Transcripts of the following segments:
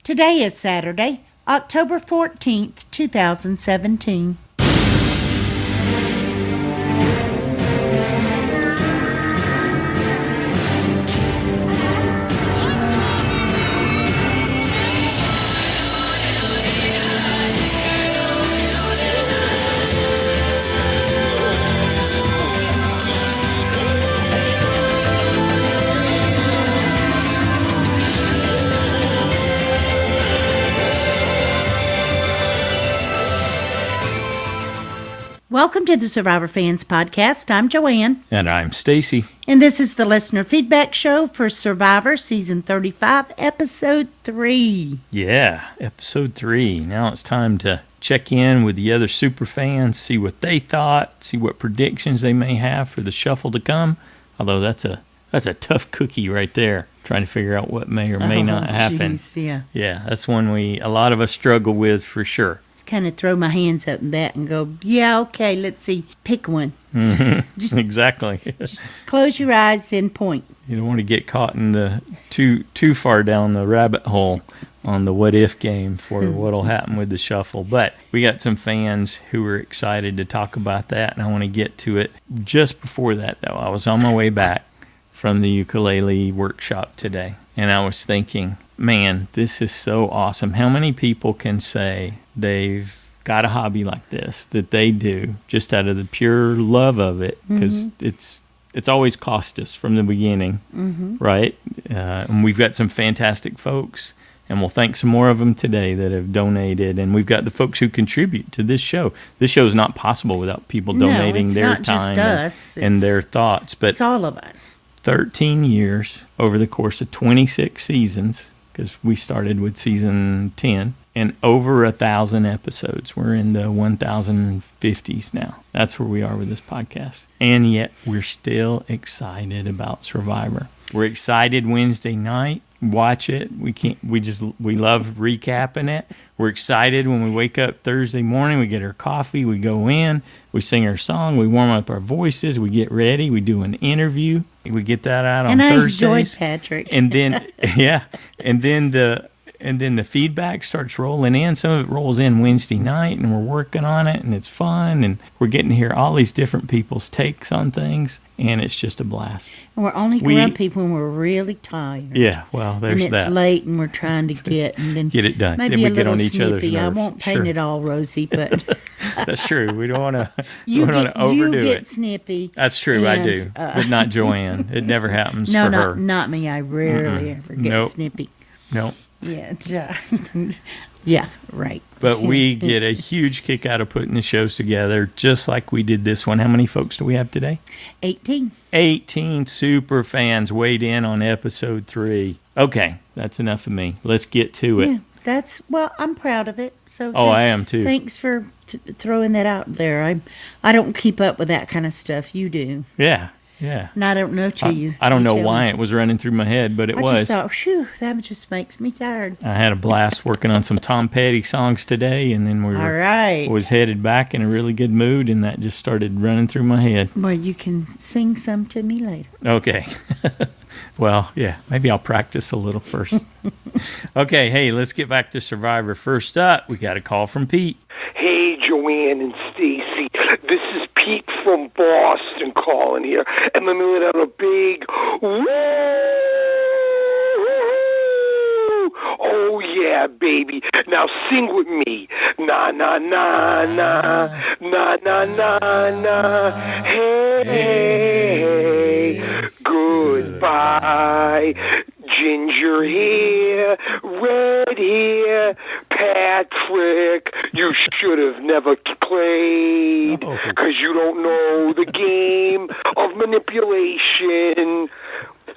Today is Saturday, October 14th, 2017. Welcome to the Survivor Fans Podcast. I'm Joanne. And I'm Stacy. And this is the Listener Feedback Show for Survivor Season 35, Episode 3. Yeah, Episode 3. Now it's time to check in with the other super fans, see what they thought, see what predictions they may have for the shuffle to come. Although that's a tough cookie right there, trying to figure out what may or may not happen. Geez, yeah. Yeah, that's one a lot of us struggle with for sure. Kind of throw my hands up in that and go, yeah, okay, let's see, pick one. Mm-hmm. Exactly. Just close your eyes and point. You don't want to get caught in the too far down the rabbit hole on the what if game for what'll happen with the shuffle. But we got some fans who are excited to talk about that, and I want to get to it. Just before that, though, I was on my way back from the ukulele workshop today, and I was thinking, man, this is so awesome. How many people can say they've got a hobby like this that they do just out of the pure love of it? Because it's always cost us from the beginning, right? And we've got some fantastic folks, and we'll thank some more of them today that have donated. And we've got the folks who contribute to this show. This show is not possible without people donating their time and their thoughts. But it's all of us. 13 years over the course of 26 seasons, because we started with season 10, and over 1,000 episodes. We're in the 1,050s now. That's where we are with this podcast. And yet we're still excited about Survivor. We're excited Wednesday night. Watch it. We love recapping it. We're excited when we wake up Thursday morning. We get our coffee. We go in. We sing our song. We warm up our voices. We get ready. We do an interview. We get that out on Thursdays. And I enjoyed Patrick. And then, yeah. And then the feedback starts rolling in. Some of it rolls in Wednesday night, and we're working on it, and it's fun, and we're getting to hear all these different people's takes on things, and it's just a blast. And we're only grumpy when we're really tired. Yeah, well, there's that. And it's late, and we're trying to get it done. Maybe then we a get little on each other's snippy. nerves. I won't paint it all rosy, but that's true. We don't want to overdo you get it. Snippy. That's true. I do, but not Joanne. It never happens for her. Not me. I rarely ever get snippy. Nope. Yeah, yeah, right. But we get a huge kick out of putting the shows together, just like we did this one. How many folks do we have today? 18. 18 super fans weighed in on episode 3. Okay, that's enough of me. Let's get to it. Yeah, I'm proud of it. So I am too. Thanks for throwing that out there. I don't keep up with that kind of stuff. You do. Yeah. And I don't know you. I don't know why it was running through my head, but I just thought, phew, that just makes me tired. I had a blast working on some Tom Petty songs today, and then was headed back in a really good mood, and that just started running through my head. Well, you can sing some to me later. Okay. Well, yeah, maybe I'll practice a little first. Okay, hey, let's get back to Survivor. First up, we got a call from Pete. Hey, Joanne and Stacy. This is Pete from Boston calling here, and let me let out a big woo! Oh yeah, baby. Now sing with me. Na na na na na na na na. Hey, goodbye. Ginger hair, red hair, Patrick, you should have never played because you don't know the game of manipulation.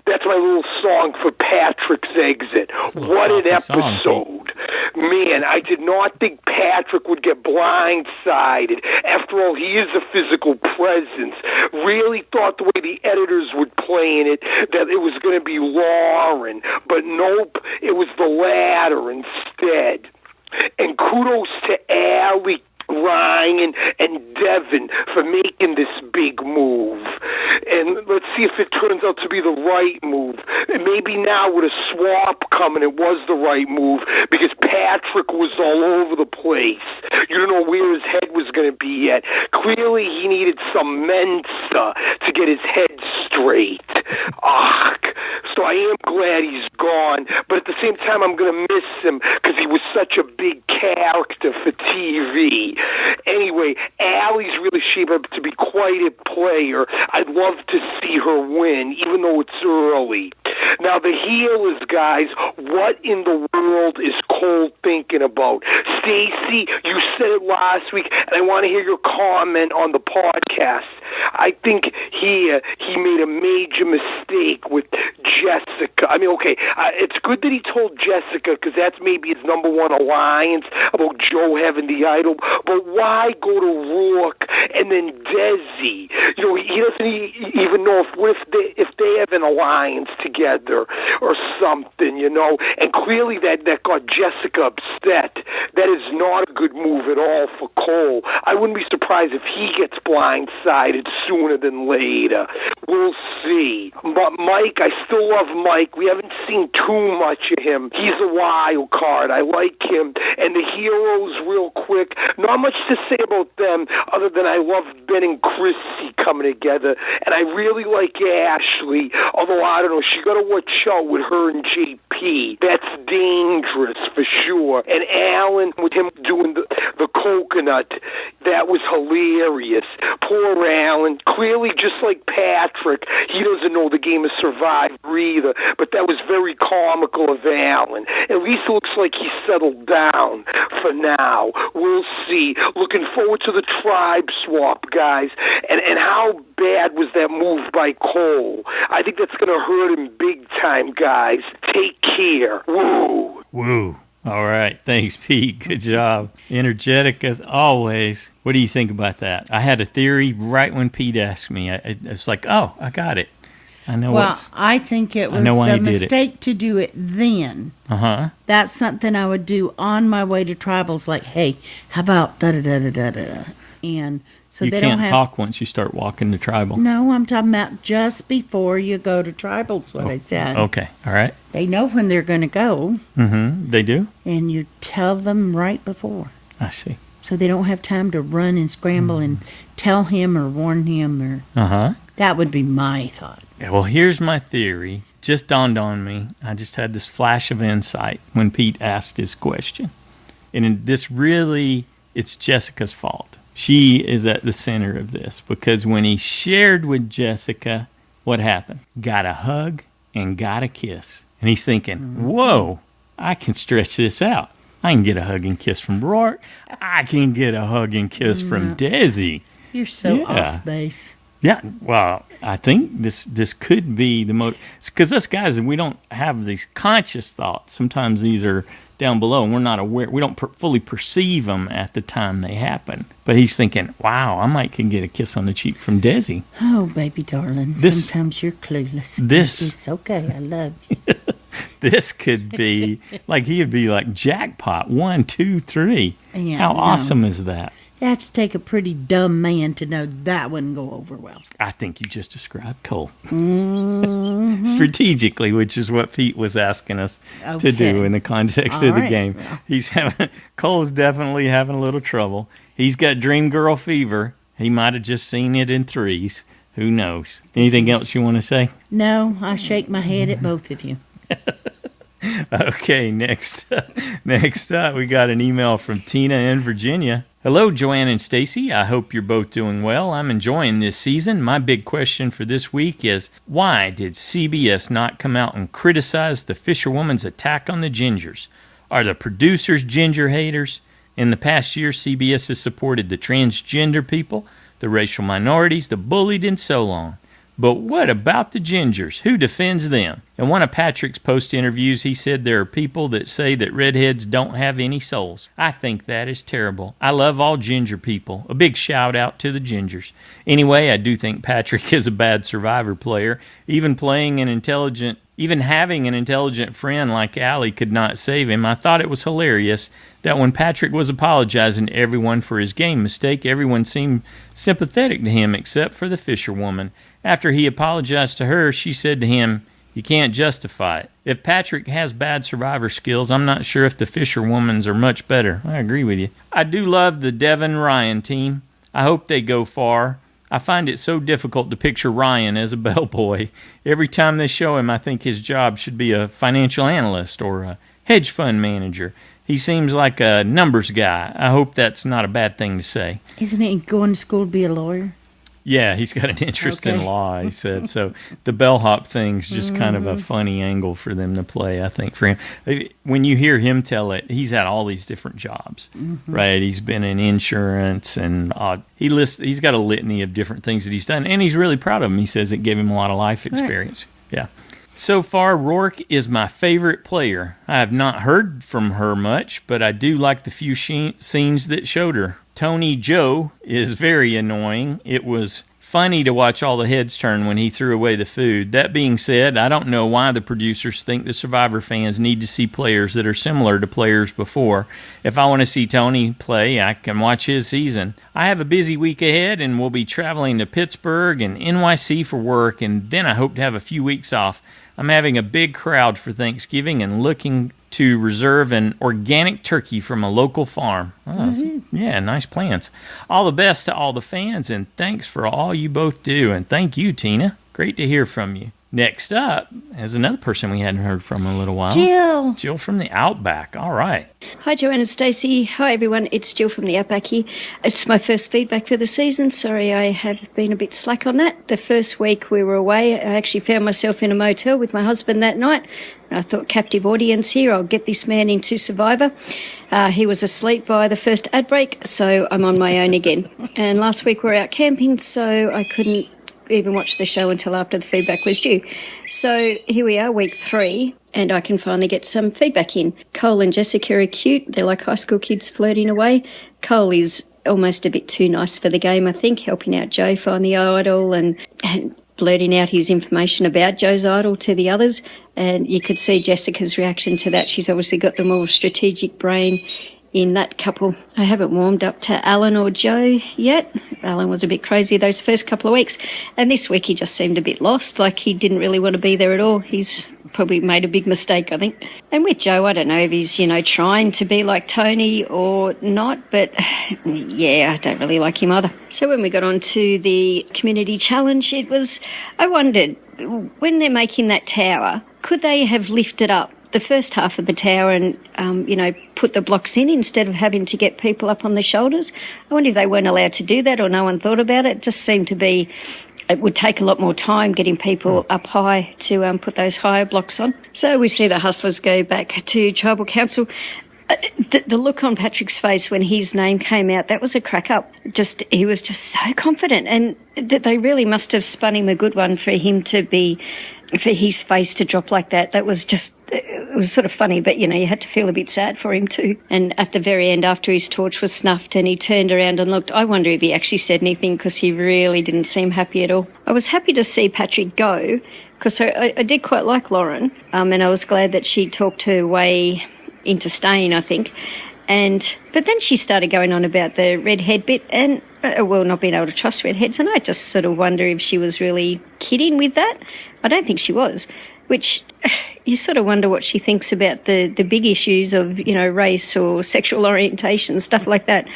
That's my little song for Patrick's exit. What an episode. Man, I did not think Patrick would get blindsided. After all, he is a physical presence. Really thought the way the editors were playing it that it was going to be Lauren. But nope, it was the latter instead. And kudos to Allie Ryan, and Devin for making this big move. And let's see if it turns out to be the right move. And maybe now with a swap coming, it was the right move because Patrick was all over the place. You don't know where his head was going to be yet. Clearly, he needed some Mensa to get his head straight. So I am glad he's gone, but at the same time, I'm going to miss him because he was such a big character for TV. Anyway, Allie's really shaped up to be quite a player. I'd love to see her win, even though it's early. Now, the healers, guys, what in the world is Cole thinking about? Stacy, you said it last week, and I want to hear your comment on the podcast. I think he made a major mistake with Jessica. I mean, okay, it's good that he told Jessica because that's maybe his number one alliance about Joe having the idol, but why go to Rourke and then Desi? You know, he doesn't even know if they have an alliance together or something, you know, and clearly that got Jessica upset. That is not a good move at all for Cole. I wouldn't be surprised if he gets blindsided sooner than later. We'll see. But Mike, I still love Mike. We haven't seen too much of him. He's a wild card. I like him. And the heroes, real quick, not much to say about them other than I love Ben and Chrissy coming together. And I really like Ashley, although I don't know, she got to watch out with her and JP. That's dangerous for sure. And Alan, with him doing the coconut, that was hilarious. Poor Alan, clearly just like Patrick, he doesn't know the game of Survivor either, but that was very comical of Alan. At least it looks like he settled down for now. We'll see. Looking forward to the tribe swap, guys. And how bad was that move by Cole? I think that's going to hurt him big time, guys. Take care. Woo. Woo. All right. Thanks, Pete. Good job. Energetic as always. What do you think about that? I had a theory right when Pete asked me. It's like, oh, I got it. I know. Well, I think it was a mistake to do it then. That's something I would do on my way to tribals. Like, hey, how about da da da da da da? And so you they can't don't talk once you start walking to tribal. No, I'm talking about just before you go to tribals. What I said. Okay. All right. They know when they're going to go. They do. And you tell them right before. I see. So they don't have time to run and scramble and tell him or warn him or. That would be my thought. Yeah, well, here's my theory. Just dawned on me. I just had this flash of insight when Pete asked his question. And it's Jessica's fault. She is at the center of this because when he shared with Jessica, what happened? Got a hug and got a kiss. And he's thinking, whoa, I can stretch this out. I can get a hug and kiss from Rourke. I can get a hug and kiss from Desi. You're so off base. Yeah, well, I think this could be the most, because us guys, we don't have these conscious thoughts. Sometimes these are down below and we're not aware. We don't fully perceive them at the time they happen. But he's thinking, wow, I might can get a kiss on the cheek from Desi. Oh, baby darling, sometimes you're clueless. It's okay, I love you. This could be, like, he'd be like jackpot, 1, 2, 3. Yeah, how awesome is that? You have to take a pretty dumb man to know that wouldn't go over well. I think you just described Cole. Strategically, which is what Pete was asking us to do in the context of the game. Well. Cole's definitely having a little trouble. He's got dream girl fever. He might have just seen it in threes. Who knows? Anything else you want to say? No, I shake my head at both of you. Okay, next up, we got an email from Tina in Virginia. Hello, Joanne and Stacy. I hope you're both doing well. I'm enjoying this season. My big question for this week is, why did CBS not come out and criticize the Fisherwoman's attack on the Gingers? Are the producers ginger haters? In the past year, CBS has supported the transgender people, the racial minorities, the bullied, and so on. But what about the Gingers? Who defends them? In one of Patrick's post-interviews, he said there are people that say that redheads don't have any souls. I think that is terrible. I love all ginger people. A big shout out to the Gingers. Anyway, I do think Patrick is a bad Survivor player. Even playing an intelligent Even having an intelligent friend like Allie could not save him. I thought it was hilarious that when Patrick was apologizing to everyone for his game mistake, everyone seemed sympathetic to him except for the fisherwoman. After he apologized to her, she said to him, "You can't justify it." If Patrick has bad survivor skills, I'm not sure if the fisherwoman's are much better. I agree with you. I do love the Devin Ryan team. I hope they go far. I find it so difficult to picture Ryan as a bellboy. Every time they show him, I think his job should be a financial analyst or a hedge fund manager. He seems like a numbers guy. I hope that's not a bad thing to say. Isn't he going to school to be a lawyer? Yeah, he's got an interest in law, he said. So the bellhop thing's just kind of a funny angle for them to play, I think, for him. When you hear him tell it, he's had all these different jobs, right? He's been in insurance and he's got a litany of different things that he's done, and he's really proud of them. He says it gave him a lot of life experience. Right. Yeah. So far, Rourke is my favorite player. I have not heard from her much, but I do like the few scenes that showed her. Tony Joe is very annoying. It was funny to watch all the heads turn when he threw away the food. That being said, I don't know why the producers think the Survivor fans need to see players that are similar to players before. If I want to see Tony play, I can watch his season. I have a busy week ahead and will be traveling to Pittsburgh and NYC for work, and then I hope to have a few weeks off. I'm having a big crowd for Thanksgiving and looking to reserve an organic turkey from a local farm. Yeah, nice plans. All the best to all the fans, and thanks for all you both do. And thank you, Tina. Great to hear from you. Next up is another person we hadn't heard from in a little while. Jill. Jill from the Outback. All right. Hi, Joanne and Stacey. Hi, everyone. It's Jill from the Outback here. It's my first feedback for the season. Sorry, I have been a bit slack on that. The first week we were away, I actually found myself in a motel with my husband that night. I thought, captive audience here, I'll get this man into Survivor. He was asleep by the first ad break, so I'm on my own again. And last week we were out camping, so I couldn't even watch the show until after the feedback was due. So here we are, week 3, and I can finally get some feedback in. Cole and Jessica are cute. They're like high school kids flirting away. Cole is almost a bit too nice for the game, I think, helping out Joe find the idol and blurting out his information about Joe's idol to the others. And you could see Jessica's reaction to that. She's obviously got the more strategic brain in that couple. I haven't warmed up to Alan or Joe yet. Alan was a bit crazy those first couple of weeks. And this week he just seemed a bit lost, like he didn't really want to be there at all. He's probably made a big mistake, I think. And with Joe, I don't know if he's, trying to be like Tony or not, but yeah, I don't really like him either. So when we got on to the community challenge, I wondered, when they're making that tower, could they have lifted up the first half of the tower and, put the blocks in instead of having to get people up on the shoulders? I wonder if they weren't allowed to do that or no one thought about it. It just seemed to be, it would take a lot more time getting people up high to put those higher blocks on. So we see the hustlers go back to Tribal Council. The look on Patrick's face when his name came out, that was a crack up. He was just so confident, and they really must have spun him a good one for his face to drop like that. That was it was sort of funny, but you had to feel a bit sad for him too. And at the very end, after his torch was snuffed and he turned around and looked, I wonder if he actually said anything, because he really didn't seem happy at all. I was happy to see Patrick go, because I did quite like Lauren, and I was glad that she talked her way into staying, I think. But then she started going on about the redhead bit and, not being able to trust redheads. And I just sort of wonder if she was really kidding with that. I don't think she was, which you sort of wonder what she thinks about the big issues of, race or sexual orientation, stuff like that.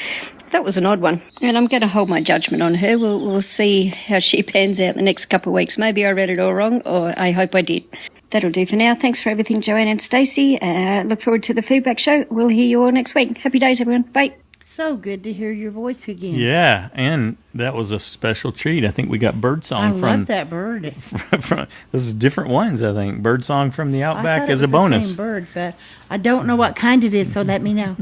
That was an odd one. And I'm going to hold my judgment on her. We'll see how she pans out the next couple of weeks. Maybe I read it all wrong, or I hope I did. That'll do for now. Thanks for everything, Joanne and Stacey. Look forward to the feedback show. We'll hear you all next week. Happy days, everyone. Bye. So good to hear your voice again. Yeah, and that was a special treat. I think we got birdsong from... I love that bird. This is different ones, I think. Birdsong from the Outback as a bonus. The same bird, but I don't know what kind it is, so let me know.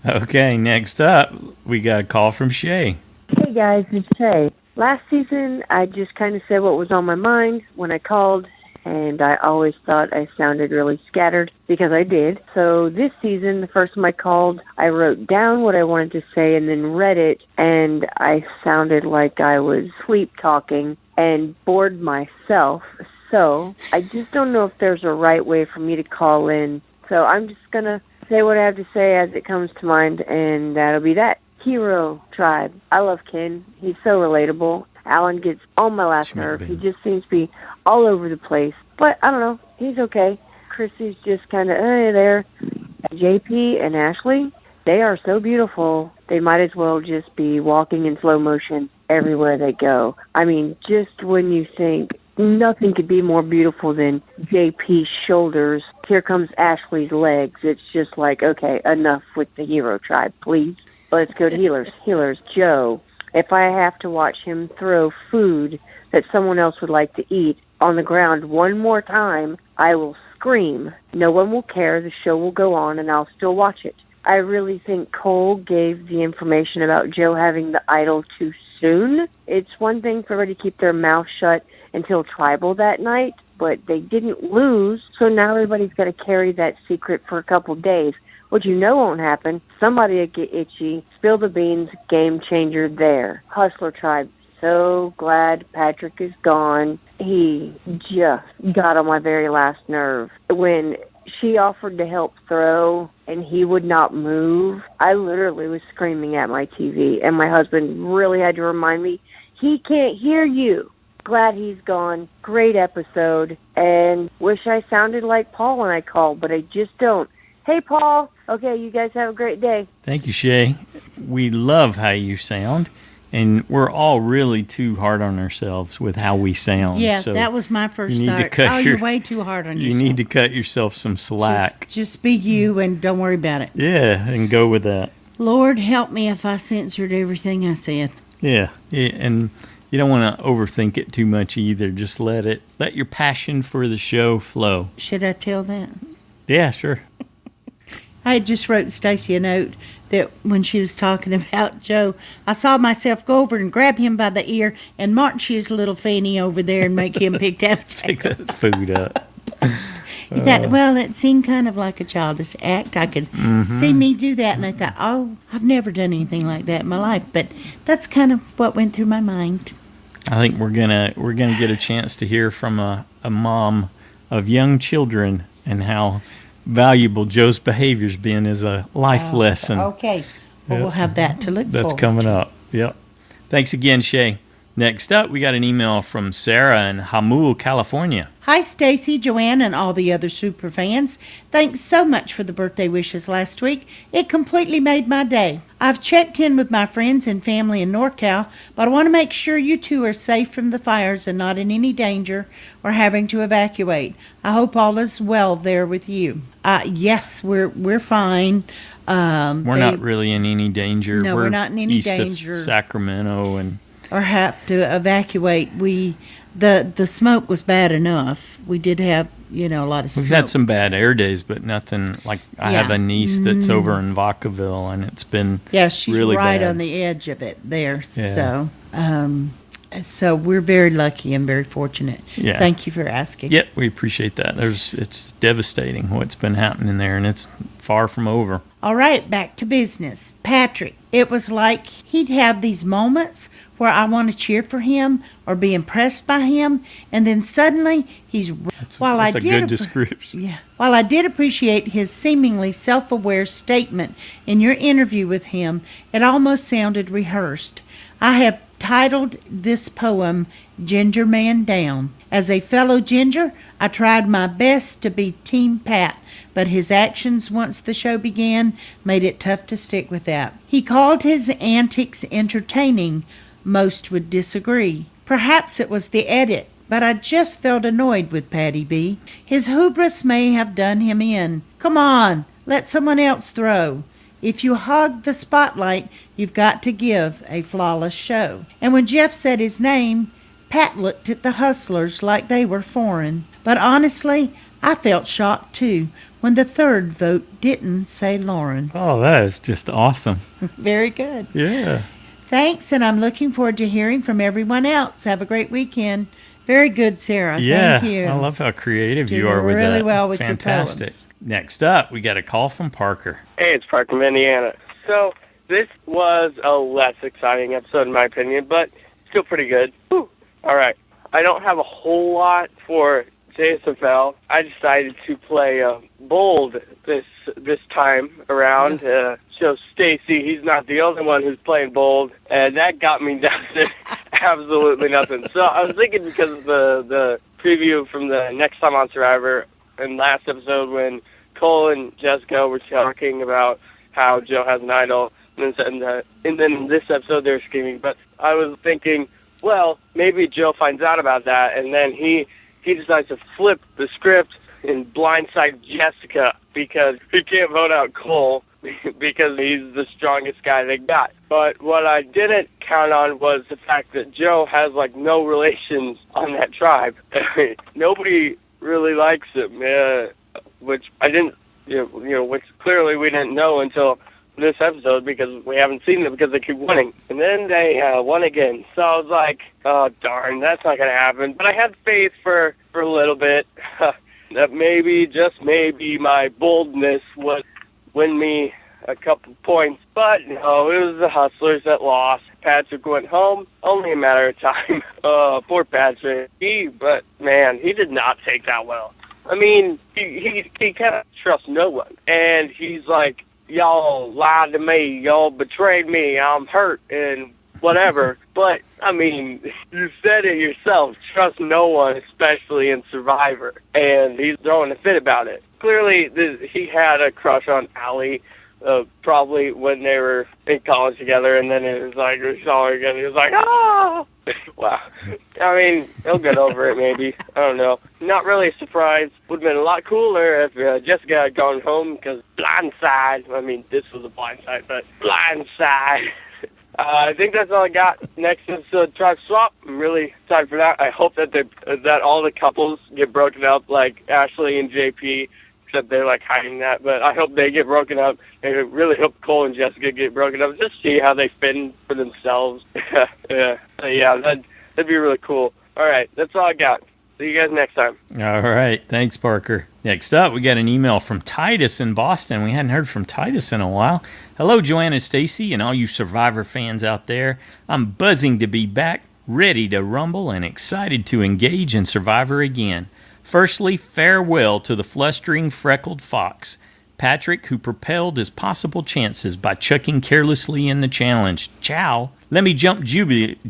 Okay, next up, we got a call from Shea. Hey guys, it's Shea. Last season, I just kind of said what was on my mind when I called, and I always thought I sounded really scattered, because I did. So this season, the first time I called, I wrote down what I wanted to say and then read it, and I sounded like I was sleep talking and bored myself. So I just don't know if there's a right way for me to call in. So I'm just going to say what I have to say as it comes to mind, and that'll be that. Hero Tribe. I love Ken. He's so relatable. Alan gets on my last nerve. He just seems to be all over the place. But I don't know. He's okay. Chrissy's just kind of there. JP and Ashley, they are so beautiful. They might as well just be walking in slow motion everywhere they go. I mean, just when you think nothing could be more beautiful than JP's shoulders, here comes Ashley's legs. It's just like, okay, enough with the Hero Tribe, please. Let's go to Healers. Healers, Joe. If I have to watch him throw food that someone else would like to eat on the ground one more time, I will scream. No one will care. The show will go on, and I'll still watch it. I really think Cole gave the information about Joe having the idol too soon. It's one thing for everybody to keep their mouth shut until Tribal that night, but they didn't lose, so now everybody's got to carry that secret for a couple days. What you know won't happen, somebody will get itchy, spill the beans, game changer there. Hustler Tribe, so glad Patrick is gone. He just got on my very last nerve. When she offered to help throw and he would not move, I literally was screaming at my TV, and my husband really had to remind me, he can't hear you. Glad he's gone. Great episode, and wish I sounded like Paul when I called, but I just don't. Hey, Paul. Okay, you guys have a great day. Thank you, Shay. We love how you sound, and we're all really too hard on ourselves with how we sound. Yeah, so that was my first thought. You're way too hard on yourself. You need to cut yourself some slack. Just be you and don't worry about it. Yeah, and go with that. Lord, help me if I censored everything I said. Yeah, and you don't want to overthink it too much either. Just let your passion for the show flow. Should I tell that? Yeah, sure. I just wrote Stacy a note that when she was talking about Joe, I saw myself go over and grab him by the ear and march his little fanny over there and make him pick that Pick that food up. Well, it seemed kind of like a childish act. I could see me do that, and I thought, oh, I've never done anything like that in my life. But that's kind of what went through my mind. I think we're gonna get a chance to hear from a mom of young children and how valuable Joe's behavior's been as a life lesson. Okay. Well, we'll have that to look forward to. That's coming up. Yep. Thanks again, Shay. Next up, we got an email from Sarah in Jamul, California. Hi, Stacy, Joanne, and all the other super fans. Thanks so much for the birthday wishes last week. It completely made my day. I've checked in with my friends and family in NorCal, but I want to make sure you two are safe from the fires and not in any danger or having to evacuate. I hope all is well there with you. Yes, we're fine. We're not really in any danger. No, we're not in any danger. East of Sacramento or have to evacuate. The smoke was bad enough. We did have, a lot of smoke. We've had some bad air days, but nothing like I have a niece that's over in Vacaville, and it's been she's really right bad. On the edge of it there. Yeah. So we're very lucky and very fortunate. Yeah. Thank you for asking. Yep, we appreciate that. It's devastating what's been happening there, and it's far from over. All right, back to business. Patrick, it was like he'd have these moments where I want to cheer for him or be impressed by him, and then suddenly he's... That's a good description. Yeah. While I did appreciate his seemingly self-aware statement in your interview with him, it almost sounded rehearsed. I have titled this poem, Ginger Man Down. As a fellow ginger, I tried my best to be Team Pat, but his actions once the show began made it tough to stick with that. He called his antics entertaining. Most would disagree. Perhaps it was the edit, but I just felt annoyed with Patty B. His hubris may have done him in. Come on, let someone else throw. If you hog the spotlight, you've got to give a flawless show. And when Jeff said his name, Pat looked at the hustlers like they were foreign. But honestly, I felt shocked too when the third vote didn't say Lauren. Oh, that is just awesome. Very good. Yeah. Thanks, and I'm looking forward to hearing from everyone else. Have a great weekend. Very good, Sarah. Yeah, thank you. I love how creative you are with really that. Well with Fantastic. Your poems. Next up, we got a call from Parker. Hey, it's Parker from Indiana. So this was a less exciting episode in my opinion, but still pretty good. Whew. All right. I don't have a whole lot for JSFL. I decided to play bold this time around. So Stacy, he's not the only one who's playing bold, and that got me down to absolutely nothing. So I was thinking, because of the preview from the Next Time on Survivor and last episode when Cole and Jessica were talking about how Joe has an idol, and then in this episode they're screaming. But I was thinking, well, maybe Joe finds out about that, and then he decides to flip the script and blindside Jessica because he can't vote out Cole because he's the strongest guy they got. But what I didn't count on was the fact that Joe has, like, no relations on that tribe. Nobody really likes him, which I didn't, which clearly we didn't know until this episode because we haven't seen them because they keep winning. And then they won again. So I was like, oh, darn, that's not going to happen. But I had faith for a little bit that maybe, just maybe, my boldness would win me a couple points. But no, it was the Hustlers that lost. Patrick went home, only a matter of time. Poor Patrick. But man, he did not take that well. I mean, he can't trust no one. And he's like, y'all lied to me, y'all betrayed me, I'm hurt, and whatever. But, I mean, you said it yourself, trust no one, especially in Survivor. And he's throwing a fit about it. Clearly, he had a crush on Allie, probably when they were in college together, and then it was like, we saw her again, he was like, ah! Wow. I mean, he'll get over it, maybe. I don't know. Not really surprised. Would have been a lot cooler if Jessica had gone home, because blindside. I mean, this was a blindside, but blindside. I think that's all I got. Next is Tribe Swap. I'm really excited for that. I hope that all the couples get broken up, like Ashley and JP, except they're like hiding that. But I hope they get broken up. I really hope Cole and Jessica get broken up. Just see how they fit in for themselves. Yeah, that'd be really cool. All right, that's all I got. See you guys next time. All right, thanks, Parker. Next up, we got an email from Titus in Boston. We hadn't heard from Titus in a while. Hello, Joanna, Stacy, and all you Survivor fans out there. I'm buzzing to be back, ready to rumble, and excited to engage in Survivor again. Firstly, farewell to the flustering freckled fox, Patrick, who propelled his possible chances by chucking carelessly in the challenge. Ciao. Let me jump jubilantly.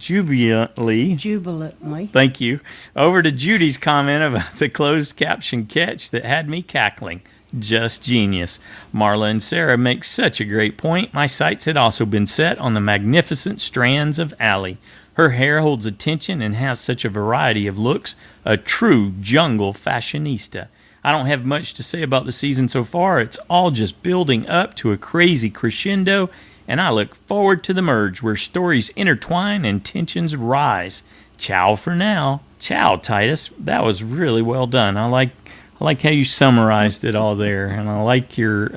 Thank you. Over to Judy's comment about the closed caption catch that had me cackling. Just genius. Marla and Sarah make such a great point. My sights had also been set on the magnificent strands of Allie. Her hair holds attention and has such a variety of looks. A true jungle fashionista. I don't have much to say about the season so far. It's all just building up to a crazy crescendo, and I look forward to the merge where stories intertwine and tensions rise. Ciao for now. Ciao, Titus. That was really well done. I like how you summarized it all there, and I liked your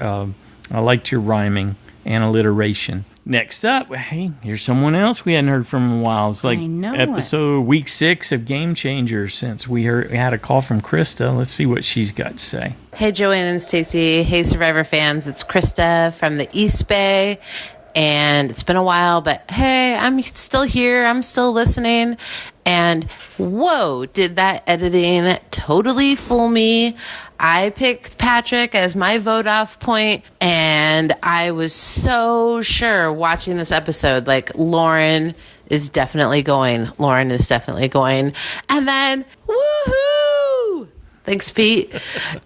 rhyming and alliteration. Next up, hey, here's someone else we hadn't heard from in a while. It's like week 6 of Game Changers since we had a call from Krista. Let's see what she's got to say. Hey, Joanne and Stacy. Hey, Survivor fans. It's Krista from the East Bay. And it's been a while, but hey, I'm still here. I'm still listening. And whoa, did that editing totally fool me. I picked Patrick as my vote off point, and I was so sure watching this episode, like Lauren is definitely going. And then, woohoo! Thanks, Pete.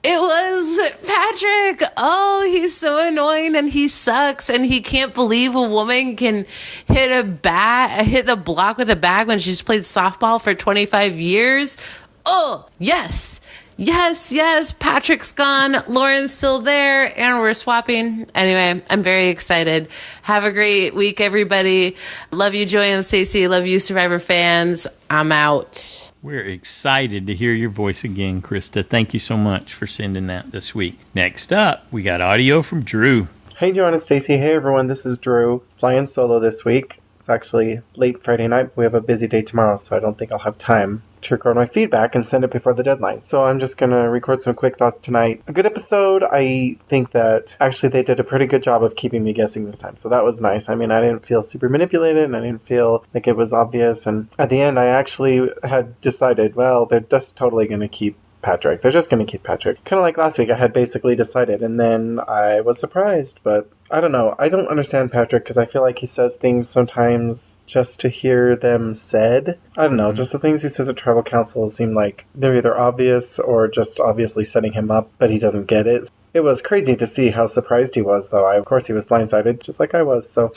It was Patrick. Oh, he's so annoying and he sucks and he can't believe a woman can hit the block with a bag when she's played softball for 25 years. Oh, yes. Yes, Patrick's gone, Lauren's still there, and we're swapping. Anyway, I'm very excited. Have a great week, everybody. Love you, Joy and Stacey. Love you, Survivor fans. I'm out. We're excited to hear your voice again, Krista. Thank you so much for sending that this week. Next up, we got audio from Drew. Hey, Joanne and Stacey. Hey, everyone. This is Drew, flying solo this week. It's actually late Friday night. We have a busy day tomorrow, so I don't think I'll have time to record my feedback and send it before the deadline. So I'm just going to record some quick thoughts tonight. A good episode. I think that actually they did a pretty good job of keeping me guessing this time. So that was nice. I mean, I didn't feel super manipulated and I didn't feel like it was obvious. And at the end, I actually had decided, well, they're just totally going to keep Patrick. They're just going to keep Patrick. Kind of like last week, I had basically decided, and then I was surprised, but I don't know. I don't understand Patrick because I feel like he says things sometimes just to hear them said. I don't know. Just the things he says at tribal council seem like they're either obvious or just obviously setting him up, but he doesn't get it. It was crazy to see how surprised he was, though. Of course, he was blindsided, just like I was, so...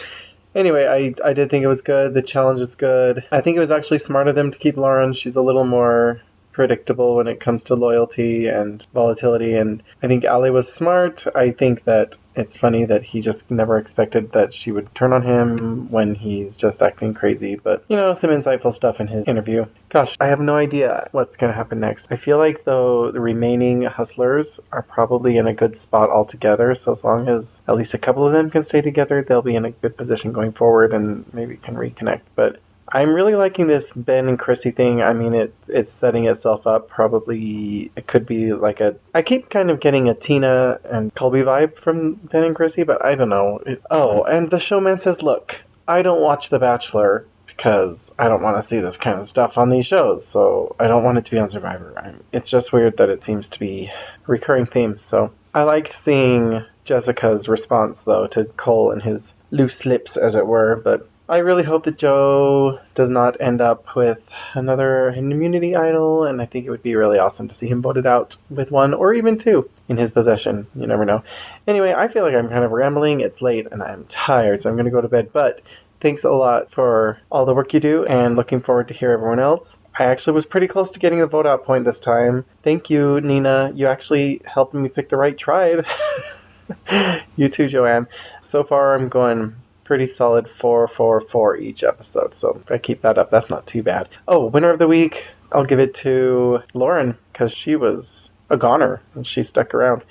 Anyway, I did think it was good. The challenge is good. I think it was actually smart of them to keep Lauren. She's a little more predictable when it comes to loyalty and volatility, and I think Allie was smart. I think that it's funny that he just never expected that she would turn on him when he's just acting crazy, but some insightful stuff in his interview. Gosh, I have no idea what's going to happen next. I feel like though the remaining hustlers are probably in a good spot altogether, so as long as at least a couple of them can stay together, they'll be in a good position going forward and maybe can reconnect. But I'm really liking this Ben and Chrissy thing. I mean, it's setting itself up. Probably it could be like I keep kind of getting a Tina and Colby vibe from Ben and Chrissy, but I don't know. And the showman says, look, I don't watch The Bachelor because I don't want to see this kind of stuff on these shows, so I don't want it to be on Survivor. It's just weird that it seems to be a recurring theme. So I liked seeing Jessica's response, though, to Cole and his loose lips, as it were, but I really hope that Joe does not end up with another immunity idol, and I think it would be really awesome to see him voted out with one or even two in his possession. You never know. Anyway, I feel like I'm kind of rambling. It's late and I'm tired, so I'm going to go to bed. But thanks a lot for all the work you do, and looking forward to hear everyone else. I actually was pretty close to getting the vote out point this time. Thank you, Nina. You actually helped me pick the right tribe. You too, Joanne. So far, I'm going pretty solid 4 each episode, so if I keep that up, that's not too bad. Oh, winner of the week, I'll give it to Lauren, because she was a goner, and she stuck around.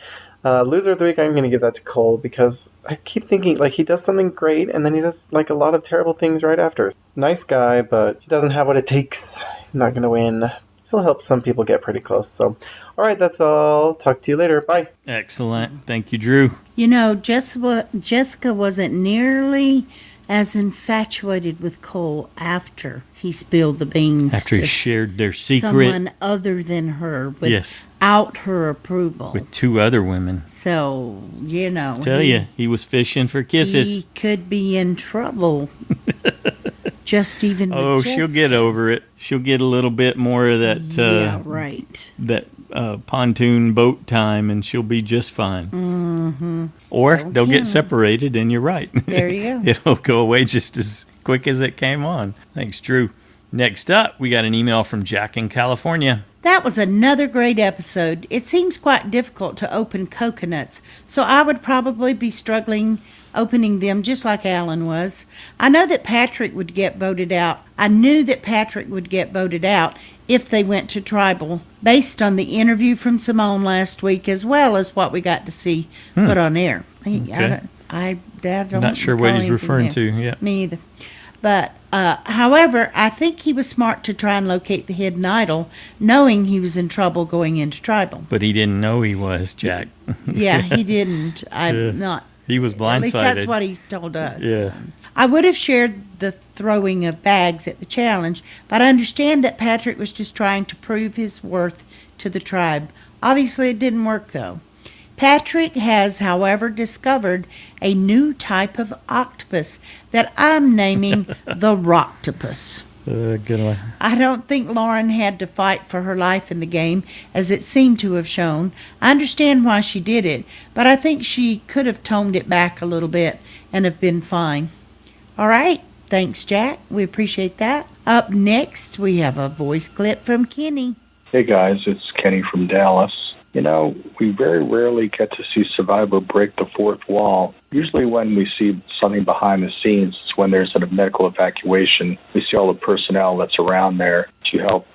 Loser of the week, I'm going to give that to Cole, because I keep thinking, like, he does something great, and then he does, like, a lot of terrible things right after. Nice guy, but he doesn't have what it takes. He's not going to win. He'll help some people get pretty close, so... Alright, that's all. Talk to you later. Bye. Excellent. Thank you, Drew. Jessica wasn't nearly as infatuated with Cole after he spilled the beans. After he shared their secret. Someone other than her, without her approval. With two other women. So, he was fishing for kisses. He could be in trouble. Just even with she'll get over it. She'll get a little bit more of that that pontoon boat time, and she'll be just fine. Mm-hmm. Or they'll get separated, and you're right. There you go. It'll go away just as quick as it came on. Thanks, Drew. Next up, we got an email from Jack in California. That was another great episode. It seems quite difficult to open coconuts, so I would probably be struggling opening them just like Alan was. I knew that Patrick would get voted out if they went to tribal, based on the interview from Simone last week, as well as what we got to see put on air. Okay. I'm not sure what he's referring to. Yeah. Me either. But, however, I think he was smart to try and locate the hidden idol, knowing he was in trouble going into tribal. But he didn't know he was, Jack. Yeah, he didn't. He was blindsided. At least that's what he's told us. Yeah. I would have shared the throwing of bags at the challenge, but I understand that Patrick was just trying to prove his worth to the tribe. Obviously, it didn't work, though. Patrick has, however, discovered a new type of octopus that I'm naming the Roctopus. Good one. I don't think Lauren had to fight for her life in the game, as it seemed to have shown. I understand why she did it, but I think she could have toned it back a little bit and have been fine. All right. Thanks, Jack. We appreciate that. Up next, we have a voice clip from Kenny. Hey, guys. It's Kenny from Dallas. We very rarely get to see Survivor break the fourth wall. Usually when we see something behind the scenes, it's when there's a medical evacuation. We see all the personnel that's around there to help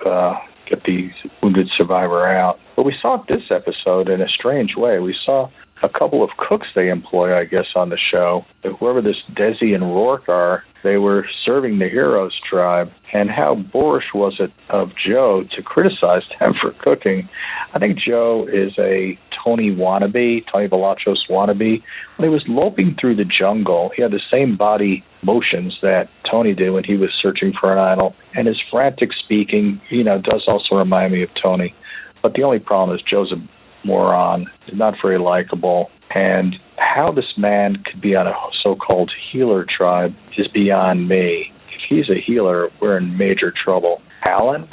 get the wounded survivor out. But we saw this episode in a strange way. We saw a couple of cooks they employ, I guess, on the show. Whoever this Desi and Rourke are, they were serving the Heroes tribe. And how boorish was it of Joe to criticize them for cooking? I think Joe is a Tony Bellaccios wannabe. When he was loping through the jungle, he had the same body motions that Tony did when he was searching for an idol. And his frantic speaking, does also remind me of Tony. But the only problem is Joe's a moron, not very likable. And how this man could be on a so-called healer tribe is beyond me. If he's a healer, we're in major trouble. Alan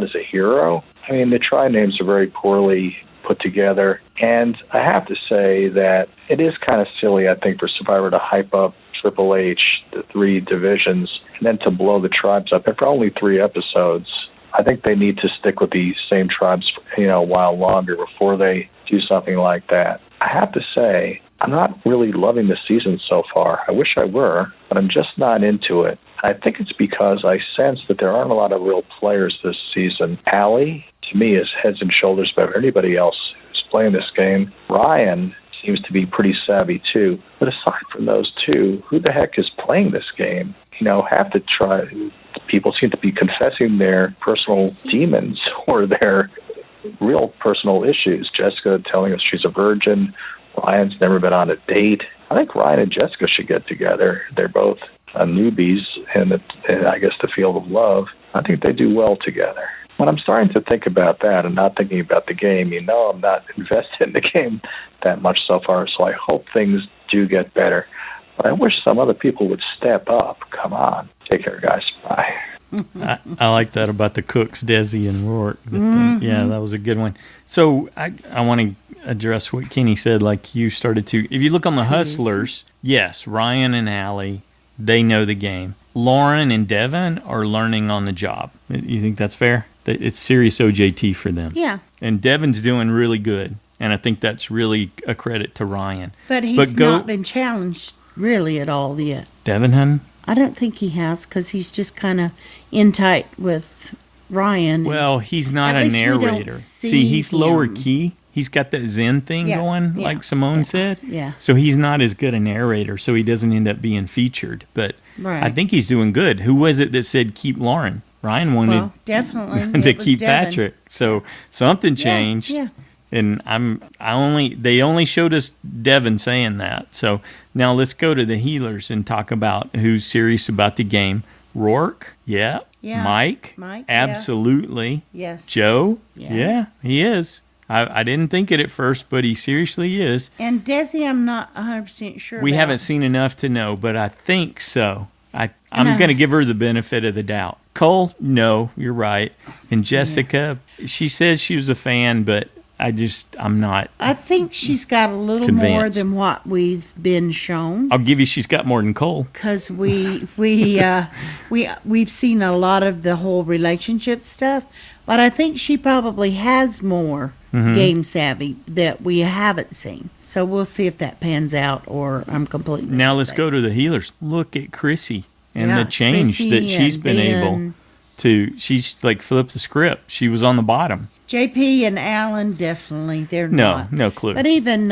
is a hero? I mean, the tribe names are very poorly put together. And I have to say that it is kind of silly, I think, for Survivor to hype up Triple H, the 3 divisions, and then to blow the tribes up. And for only 3 episodes, I think they need to stick with the same tribes, a while longer before they do something like that. I have to say, I'm not really loving the season so far. I wish I were, but I'm just not into it. I think it's because I sense that there aren't a lot of real players this season. Allie, to me, is heads and shoulders better than anybody else who's playing this game. Ryan seems to be pretty savvy, too. But aside from those 2, who the heck is playing this game? Half the people seem to be confessing their personal demons or their real personal issues. Jessica telling us she's a virgin. Ryan's never been on a date. I think Ryan and Jessica should get together. They're both newbies in I guess, the field of love. I think they do well together. When I'm starting to think about that and not thinking about the game, I'm not invested in the game that much so far, so I hope things do get better. But I wish some other people would step up. Come on. Take care, guys. Bye. I like that about the cooks, Desi and Rourke. Yeah, that was a good one. So I want to address what Kenny said, like you started to. If you look on the Hustlers, yes, Ryan and Allie, they know the game. Lauren and Devin are learning on the job. You think that's fair? It's serious OJT for them. Yeah. And Devin's doing really good, and I think that's really a credit to Ryan. But he's not been challenged really at all yet. Devin, hun? I don't think he has, because he's just kind of in tight with Ryan. Well, he's not a narrator. See, he's lower key. He's got that Zen thing going, like Simone said. Yeah. So he's not as good a narrator, so he doesn't end up being featured. But I think he's doing good. Who was it that said keep Lauren? Ryan wanted definitely to keep Patrick. So something changed. Yeah. And they only showed us Devin saying that. So now let's go to the healers and talk about who's serious about the game. Rourke, yeah. Mike, absolutely. Yes. Joe, yeah, he is. I didn't think it at first, but he seriously is. And Desi, I'm not 100% sure We haven't seen enough to know, but I think so. I'm going to give her the benefit of the doubt. Cole, no, you're right. And Jessica, she says she was a fan, but I'm not. I think she's got a little convinced. more than what we've been shown. I'll give you she's got more than Cole. Because we've seen a lot of the whole relationship stuff, but I think she probably has more game savvy that we haven't seen. So we'll see if that pans out, or I'm completely Now let's go to the healers. Look at Chrissy and the change that she's been able to. She's like flipped the script. She was on the bottom. JP and Alan, definitely, they're not. No clue. But even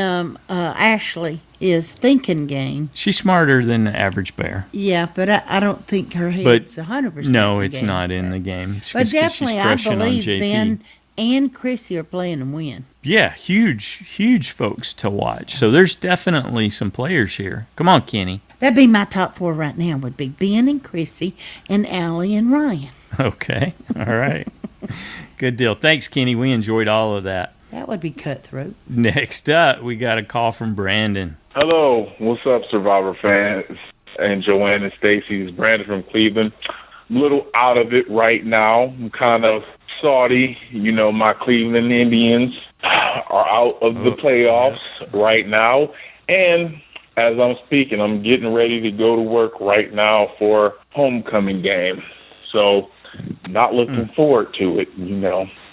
Ashley is thinking game. She's smarter than the average bear. Yeah, but I don't think her head's 100%. No, it's not in the game. But definitely, I believe Ben and Chrissy are playing to win. Yeah, huge folks to watch. So there's definitely some players here. Come on, Kenny. That'd be my top 4 right now, would be Ben and Chrissy and Allie and Ryan. Okay, all right. Good deal. Thanks, Kenny. We enjoyed all of that. That would be cutthroat. Next up, we got a call from Brandon. Hello. What's up, Survivor fans? And Joanne and Stacy. It's Brandon from Cleveland. I'm a little out of it right now. I'm kind of salty. My Cleveland Indians are out of the playoffs right now. And as I'm speaking, I'm getting ready to go to work right now for homecoming game. So not looking forward to it,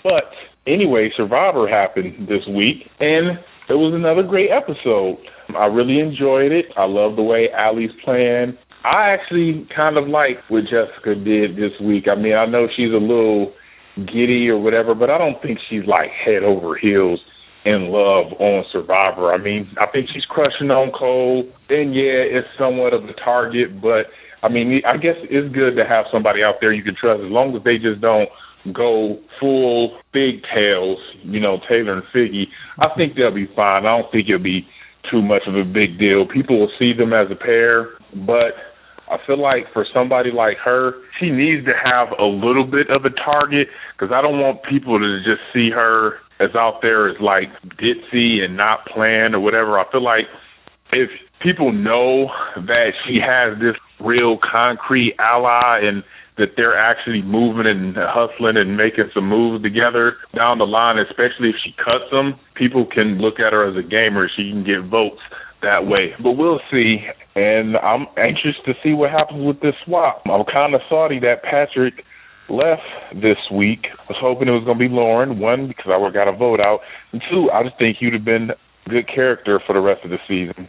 But anyway, Survivor happened this week, and it was another great episode. I really enjoyed it. I love the way Allie's playing. I actually kind of like what Jessica did this week. I mean, I know she's a little giddy or whatever, but I don't think she's like head over heels in love on Survivor. I mean, I think she's crushing on Cole, and yeah, it's somewhat of a target, but I mean, I guess it's good to have somebody out there you can trust as long as they just don't go full pigtails, Taylor and Figgy. I think they'll be fine. I don't think it'll be too much of a big deal. People will see them as a pair, but I feel like for somebody like her, she needs to have a little bit of a target because I don't want people to just see her as out there as like ditzy and not planned or whatever. I feel like if people know that she has this real concrete ally and that they're actually moving and hustling and making some moves together down the line, especially if she cuts them, people can look at her as a gamer. She can get votes that way. But we'll see, and I'm anxious to see what happens with this swap. I'm kind of salty that Patrick left this week. I was hoping it was going to be Lauren, one, because I got a vote out, and two, I just think he'd have been a good character for the rest of the season.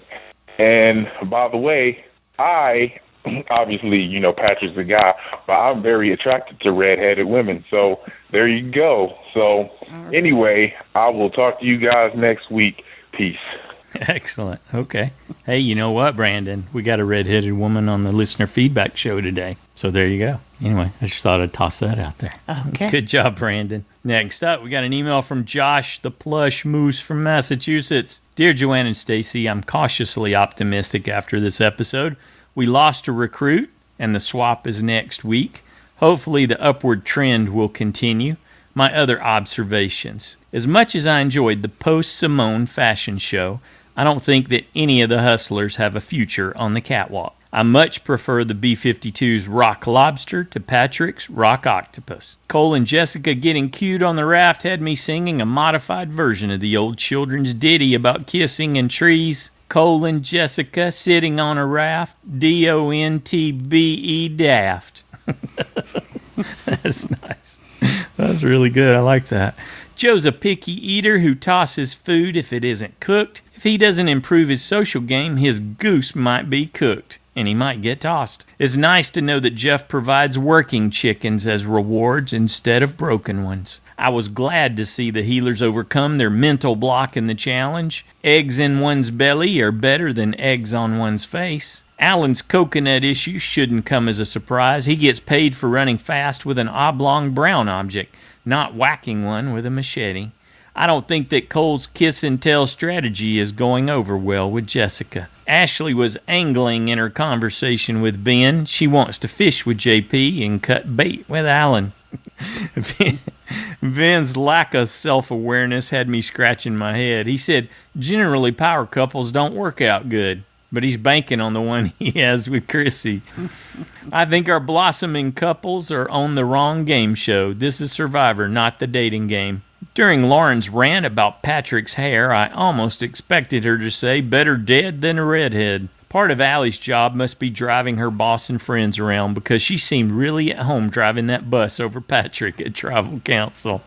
And by the way, obviously, Patrick's the guy, but I'm very attracted to redheaded women. So there you go. So anyway, I will talk to you guys next week. Peace. Excellent. Okay. Hey, you know what, Brandon? We got a redheaded woman on the listener feedback show today. So there you go. Anyway, I just thought I'd toss that out there. Okay. Good job, Brandon. Next up, we got an email from Josh the Plush Moose from Massachusetts. Dear Joanne and Stacy, I'm cautiously optimistic after this episode. We lost a recruit, and the swap is next week. Hopefully the upward trend will continue. My other observations. As much as I enjoyed the post-Simone fashion show, I don't think that any of the hustlers have a future on the catwalk. I much prefer the B-52's Rock Lobster to Patrick's Rock Octopus. Cole and Jessica getting cute on the raft had me singing a modified version of the old children's ditty about kissing and trees. Cole and Jessica sitting on a raft, D-O-N-T-B-E daft. That's nice. That's really good. I like that. Joe's a picky eater who tosses food if it isn't cooked. If he doesn't improve his social game, his goose might be cooked, and he might get tossed. It's nice to know that Jeff provides working chickens as rewards instead of broken ones. I was glad to see the healers overcome their mental block in the challenge. Eggs in one's belly are better than eggs on one's face. Alan's coconut issue shouldn't come as a surprise. He gets paid for running fast with an oblong brown object, not whacking one with a machete. I don't think that Cole's kiss and tell strategy is going over well with Jessica. Ashley was angling in her conversation with Ben. She wants to fish with JP and cut bait with Alan. Ben's lack of self-awareness had me scratching my head. He said, generally power couples don't work out good, but he's banking on the one he has with Chrissy. I think our blossoming couples are on the wrong game show. This is Survivor, not the dating game. During Lauren's rant about Patrick's hair, I almost expected her to say, better dead than a redhead. Part of Allie's job must be driving her boss and friends around because she seemed really at home driving that bus over Patrick at Tribal Council.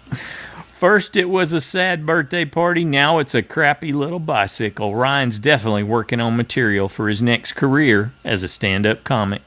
First it was a sad birthday party, now it's a crappy little bicycle. Ryan's definitely working on material for his next career as a stand-up comic.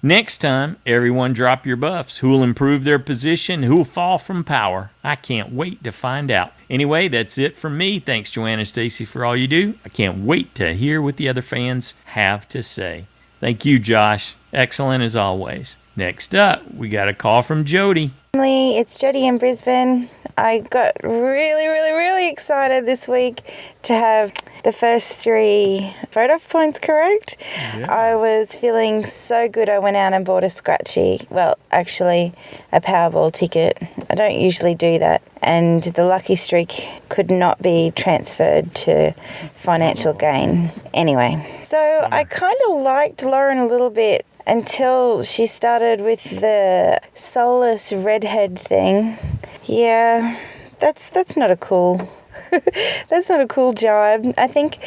Next time, everyone drop your buffs. Who'll improve their position? Who'll fall from power? I can't wait to find out. Anyway, that's it from me. Thanks, Joanne and Stacy, for all you do. I can't wait to hear what the other fans have to say. Thank you, Josh. Excellent as always. Next up, we got a call from Jody. It's Jody in Brisbane. I got really excited this week to have the first 3 vote-off points correct. Yeah. I was feeling so good I went out and bought a scratchy, well, actually a Powerball ticket. I don't usually do that. And the lucky streak could not be transferred to financial gain. Anyway, so I kind of liked Lauren a little bit until she started with the soulless redhead thing. Yeah, that's not a cool that's not a cool job. I think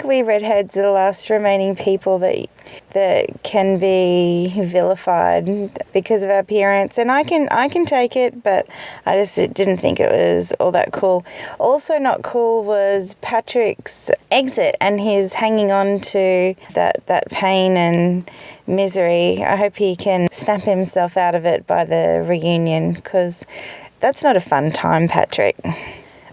we redheads are the last remaining people that can be vilified because of our appearance, and I can take it, but I just didn't think it was all that cool. Also not cool was Patrick's exit and his hanging on to that pain and misery. I hope he can snap himself out of it by the reunion, because that's not a fun time, Patrick.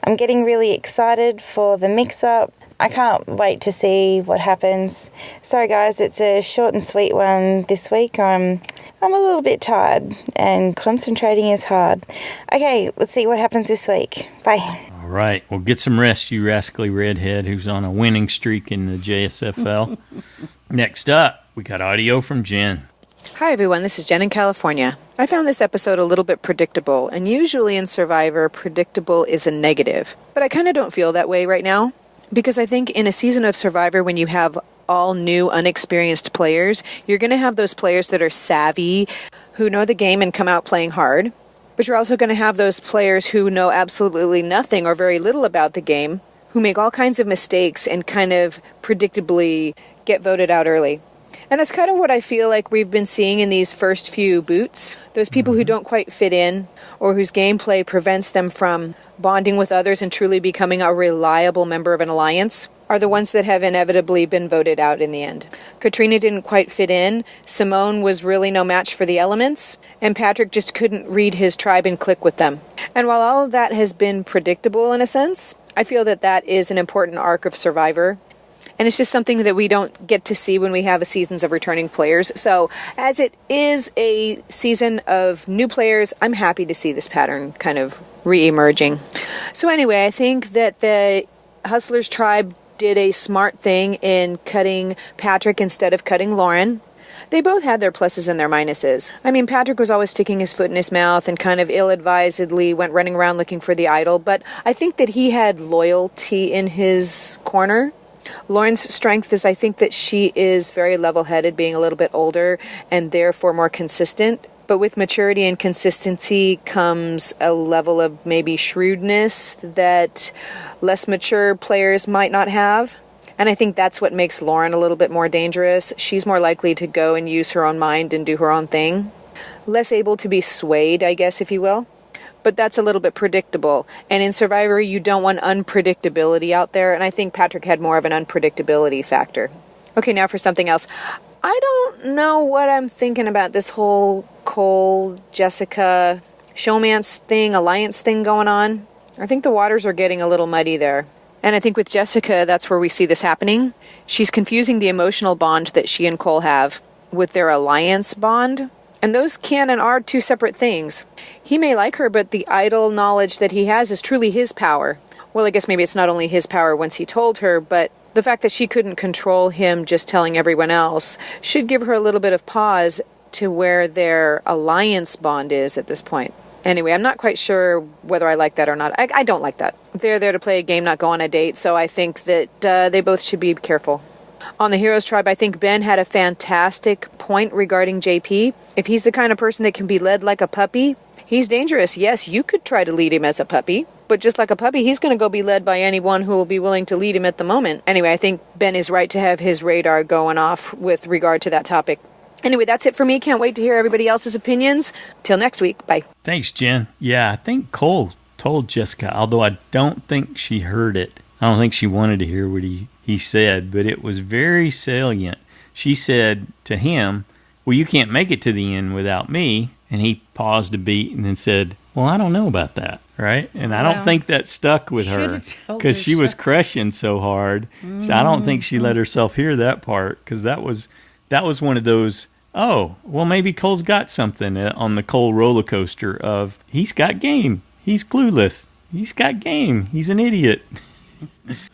I'm getting really excited for the mix-up. I can't wait to see what happens. Sorry guys, it's a short and sweet one this week. I'm a little bit tired and concentrating is hard. Okay, let's see what happens this week. Bye. All right. Well, get some rest, you rascally redhead who's on a winning streak in the JSFL. Next up, we got audio from Jen. Hi everyone, this is Jen in California. I found this episode a little bit predictable, and usually in Survivor, predictable is a negative. But I kind of don't feel that way right now, because I think in a season of Survivor when you have all new, unexperienced players, you're going to have those players that are savvy, who know the game and come out playing hard. But you're also going to have those players who know absolutely nothing or very little about the game, who make all kinds of mistakes and kind of predictably get voted out early. And that's kind of what I feel like we've been seeing in these first few boots. Those people who don't quite fit in or whose gameplay prevents them from bonding with others and truly becoming a reliable member of an alliance are the ones that have inevitably been voted out in the end. Katrina didn't quite fit in, Simone was really no match for the elements, and Patrick just couldn't read his tribe and click with them. And while all of that has been predictable in a sense, I feel that that is an important arc of Survivor. And it's just something that we don't get to see when we have a seasons of returning players. So as it is a season of new players, I'm happy to see this pattern kind of re-emerging. So anyway, I think that the Hustlers tribe did a smart thing in cutting Patrick instead of cutting Lauren. They both had their pluses and their minuses. I mean, Patrick was always sticking his foot in his mouth and kind of ill-advisedly went running around looking for the idol, but I think that he had loyalty in his corner. Lauren's strength is I think that she is very level-headed, being a little bit older and therefore more consistent. But with maturity and consistency comes a level of maybe shrewdness that less mature players might not have. And I think that's what makes Lauren a little bit more dangerous. She's more likely to go and use her own mind and do her own thing. Less able to be swayed, I guess, if you will. But that's a little bit predictable. And in Survivor, you don't want unpredictability out there. And I think Patrick had more of an unpredictability factor. Okay, now for something else. I don't know what I'm thinking about this whole Cole, Jessica, showmance thing, alliance thing going on. I think the waters are getting a little muddy there. And I think with Jessica, that's where we see this happening. She's confusing the emotional bond that she and Cole have with their alliance bond. And those can and are two separate things. He may like her, but the idol knowledge that he has is truly his power. Well, I guess maybe it's not only his power once he told her, but the fact that she couldn't control him just telling everyone else should give her a little bit of pause to where their alliance bond is at this point. Anyway, I'm not quite sure whether I like that or not. I don't like that. They're there to play a game, not go on a date, so I think that they both should be careful. On the Heroes Tribe, I think Ben had a fantastic point regarding JP. If he's the kind of person that can be led like a puppy, he's dangerous. Yes, you could try to lead him as a puppy, but just like a puppy, he's going to go be led by anyone who will be willing to lead him at the moment. Anyway, I think Ben is right to have his radar going off with regard to that topic. Anyway, that's it for me. Can't wait to hear everybody else's opinions. Till next week. Bye. Thanks, Jen. Yeah, I think Cole told Jessica, although I don't think she heard it. I don't think she wanted to hear what he said, but it was very salient. She said to him, well, you can't make it to the end without me. And he paused a beat and then said, well, I don't know about that, right? And I don't think that stuck with her because she was crushing so hard. Mm-hmm. So I don't think she let herself hear that part because that was one of those, oh, well, maybe Cole's got something on the Cole roller coaster of he's got game. He's clueless. He's got game. He's an idiot.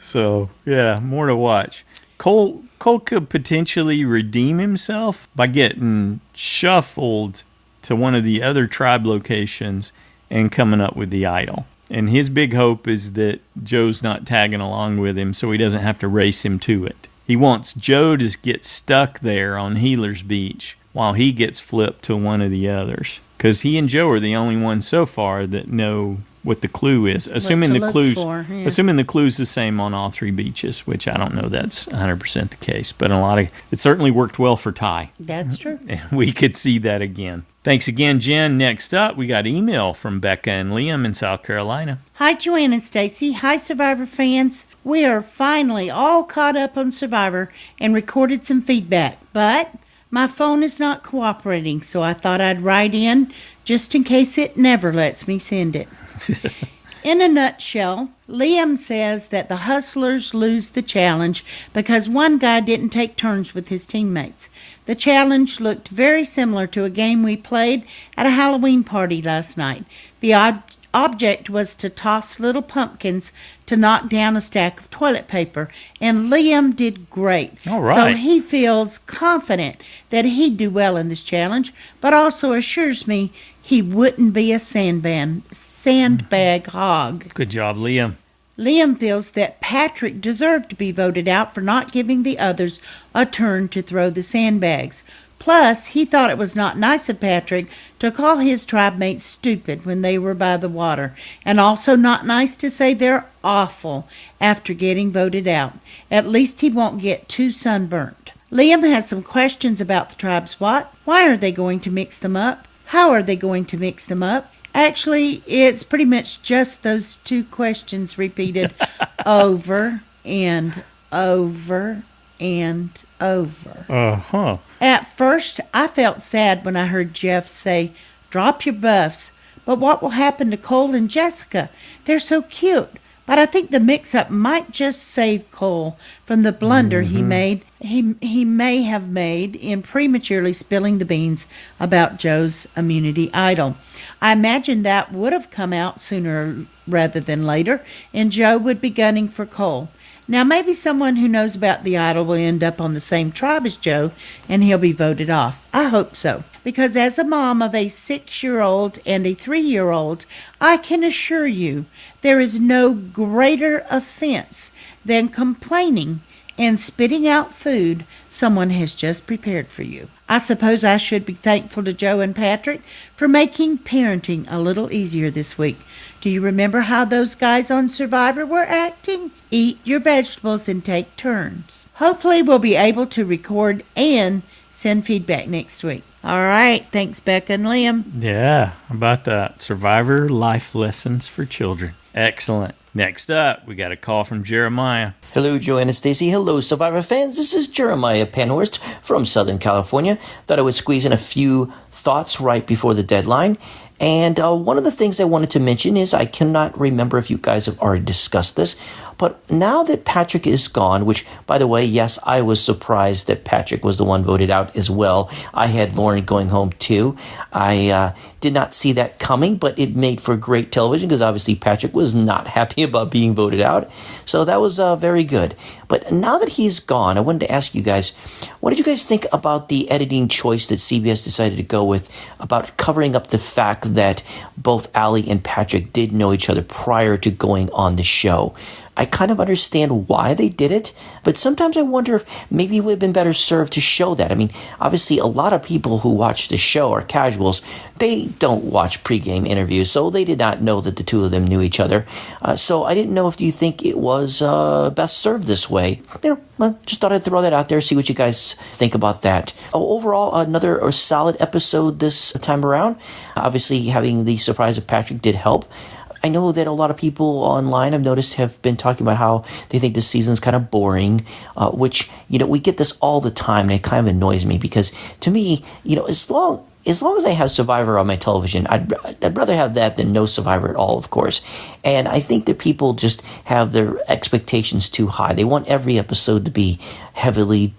So, yeah, more to watch. Cole could potentially redeem himself by getting shuffled to one of the other tribe locations and coming up with the idol. And his big hope is that Joe's not tagging along with him so he doesn't have to race him to it. He wants Joe to get stuck there on Healer's Beach while he gets flipped to one of the others. Because he and Joe are the only ones so far that know what the clue is, assuming the clue's the same on all three beaches, which I don't know that's 100% the case, but it certainly worked well for Ty. That's true. And we could see that again. Thanks again, Jen. Next up, we got email from Becca-n-Liam in South Carolina. Hi, Joanne and Stacy. Hi, Survivor fans. We are finally all caught up on Survivor and recorded some feedback, but my phone is not cooperating, so I thought I'd write in just in case it never lets me send it. In a nutshell, Liam says that the hustlers lose the challenge because one guy didn't take turns with his teammates. The challenge looked very similar to a game we played at a Halloween party last night. The object was to toss little pumpkins to knock down a stack of toilet paper, and Liam did great. All right. So he feels confident that he'd do well in this challenge, but also assures me he wouldn't be a sandbag hog. Good job, Liam. Liam feels that Patrick deserved to be voted out for not giving the others a turn to throw the sandbags. Plus, he thought it was not nice of Patrick to call his tribe mates stupid when they were by the water, and also not nice to say they're awful after getting voted out. At least he won't get too sunburnt. Liam has some questions about the tribe's what? Why are they going to mix them up? How are they going to mix them up? Actually, it's pretty much just those two questions repeated over and over and over. Uh-huh. At first, I felt sad when I heard Jeff say, "Drop your buffs." But what will happen to Cole and Jessica? They're so cute. But I think the mix-up might just save Cole from the blunder he may have made in prematurely spilling the beans about Joe's immunity idol. I imagine that would have come out sooner rather than later, and Joe would be gunning for Cole. Now, maybe someone who knows about the idol will end up on the same tribe as Joe, and he'll be voted off. I hope so. Because as a mom of a 6-year-old and a 3-year-old, I can assure you there is no greater offense than complaining and spitting out food someone has just prepared for you. I suppose I should be thankful to Joe and Patrick for making parenting a little easier this week. Do you remember how those guys on Survivor were acting? Eat your vegetables and take turns. Hopefully we'll be able to record and send feedback next week. All right. Thanks, Becca and Liam. Yeah, how about that? Survivor Life Lessons for Children. Excellent. Next up, we got a call from Jeremiah. Hello, Joanne and Stacy. Hello, Survivor fans. This is Jeremiah Penhorst from Southern California. Thought I would squeeze in a few thoughts right before the deadline. And one of the things I wanted to mention is I cannot remember if you guys have already discussed this, but now that Patrick is gone, which, by the way, yes, I was surprised that Patrick was the one voted out as well. I had Lauren going home too. I did not see that coming, but it made for great television because obviously Patrick was not happy about being voted out. So that was very good. But now that he's gone, I wanted to ask you guys, what did you guys think about the editing choice that CBS decided to go with about covering up the fact that both Allie and Patrick did know each other prior to going on the show? I kind of understand why they did it, but sometimes I wonder if maybe it would have been better served to show that. I mean, obviously, a lot of people who watch the show are casuals. They don't watch pregame interviews, so they did not know that the two of them knew each other. So I didn't know if you think it was best served this way. Just thought I'd throw that out there, see what you guys think about that. Overall, another solid episode this time around. Obviously, having the surprise of Patrick did help. I know that a lot of people online I've noticed have been talking about how they think this season is kind of boring, which, we get this all the time, and it kind of annoys me because to me, as long as I have Survivor on my television, I'd rather have that than no Survivor at all, of course. And I think that people just have their expectations too high. They want every episode to be heavily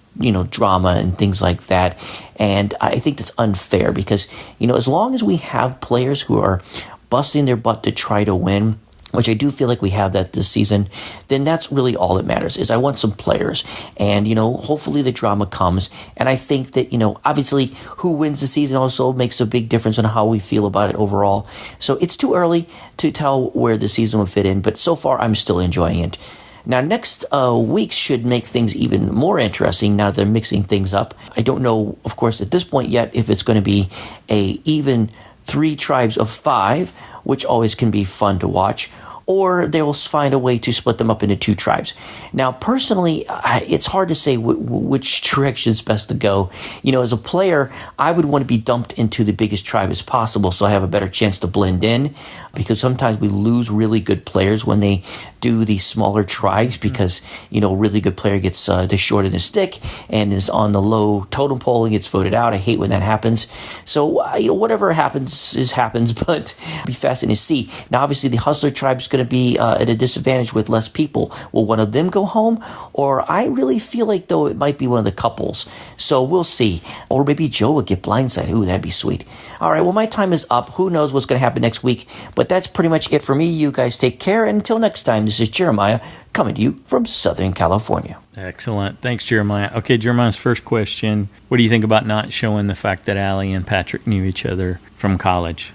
drama and things like that. And I think that's unfair because, as long as we have players who are busting their butt to try to win, which I do feel like we have that this season, then that's really all that matters, is I want some players. And, hopefully the drama comes. And I think that, obviously who wins the season also makes a big difference on how we feel about it overall. So it's too early to tell where the season will fit in, but so far I'm still enjoying it. Now, next week should make things even more interesting now that they're mixing things up. I don't know, of course, at this point yet if it's going to be a even 3 tribes of 5, which always can be fun to watch, or they will find a way to split them up into 2 tribes. Now, personally, it's hard to say which direction is best to go. As a player, I would want to be dumped into the biggest tribe as possible so I have a better chance to blend in, because sometimes we lose really good players when they do these smaller tribes because, a really good player gets the short end of the stick and is on the low totem pole and gets voted out. I hate when that happens. So, whatever happens, but it'll be fascinating to see. Now, obviously, the Hustler tribe is going going to be at a disadvantage with less people. Will one of them go home? Or I really feel like, though, it might be one of the couples. So we'll see. Or maybe Joe will get blindsided. Ooh, that'd be sweet. All right, well, my time is up. Who knows what's going to happen next week? But that's pretty much it for me. You guys take care. And until next time, this is Jeremiah coming to you from Southern California. Excellent. Thanks, Jeremiah. Okay, Jeremiah's first question. What do you think about not showing the fact that Allie and Patrick knew each other from college?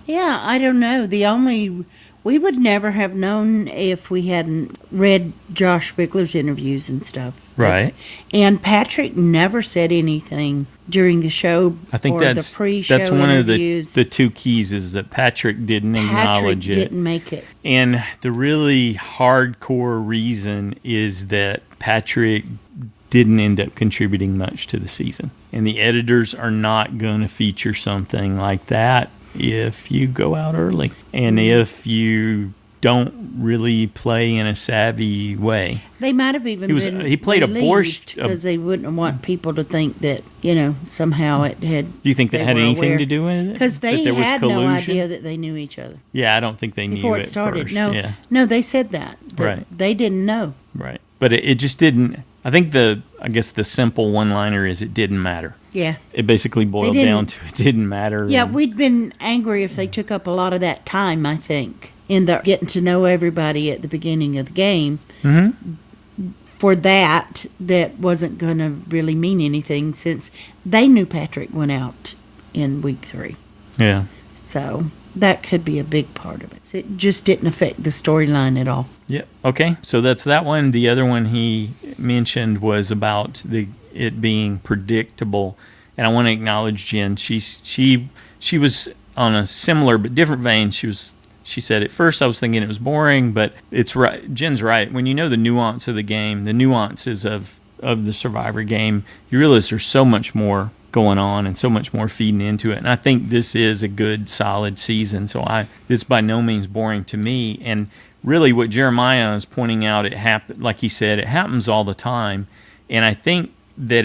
Yeah, I don't know. We would never have known if we hadn't read Josh Bigler's interviews and stuff. Right. And Patrick never said anything during the show. I think or the pre-show that's one interviews. of the two keys is that Patrick didn't acknowledge it. Patrick didn't make it. And the really hardcore reason is that Patrick didn't end up contributing much to the season. And the editors are not going to feature something like that if you go out early and if you don't really play in a savvy way. They might have even he played a borscht because they wouldn't want people to think that, somehow it had. Do you think that had anything to do with it? Because they had no idea that they knew each other. Yeah, I don't think they knew before it started. No, they said that right. They didn't know. Right, but it just didn't. I think the simple one-liner is it didn't matter. Yeah. It basically boiled down to it didn't matter. Yeah, we'd been angry if they took up a lot of that time, I think, in the getting to know everybody at the beginning of the game. Mm-hmm. For that wasn't going to really mean anything since they knew Patrick went out in week 3. Yeah. So that could be a big part of it. So it just didn't affect the storyline at all. Yep. Okay, so that's that one. The other one he mentioned was about it being predictable, and I want to acknowledge Jen. She was on a similar but different vein. She said at first I was thinking it was boring, but it's right. Jen's right. When you know the nuance of the game, the nuances of the Survivor game, you realize there's so much more going on and so much more feeding into it. And I think this is a good, solid season. So it's by no means boring to me. And really what Jeremiah is pointing out, like he said, it happens all the time. And I think that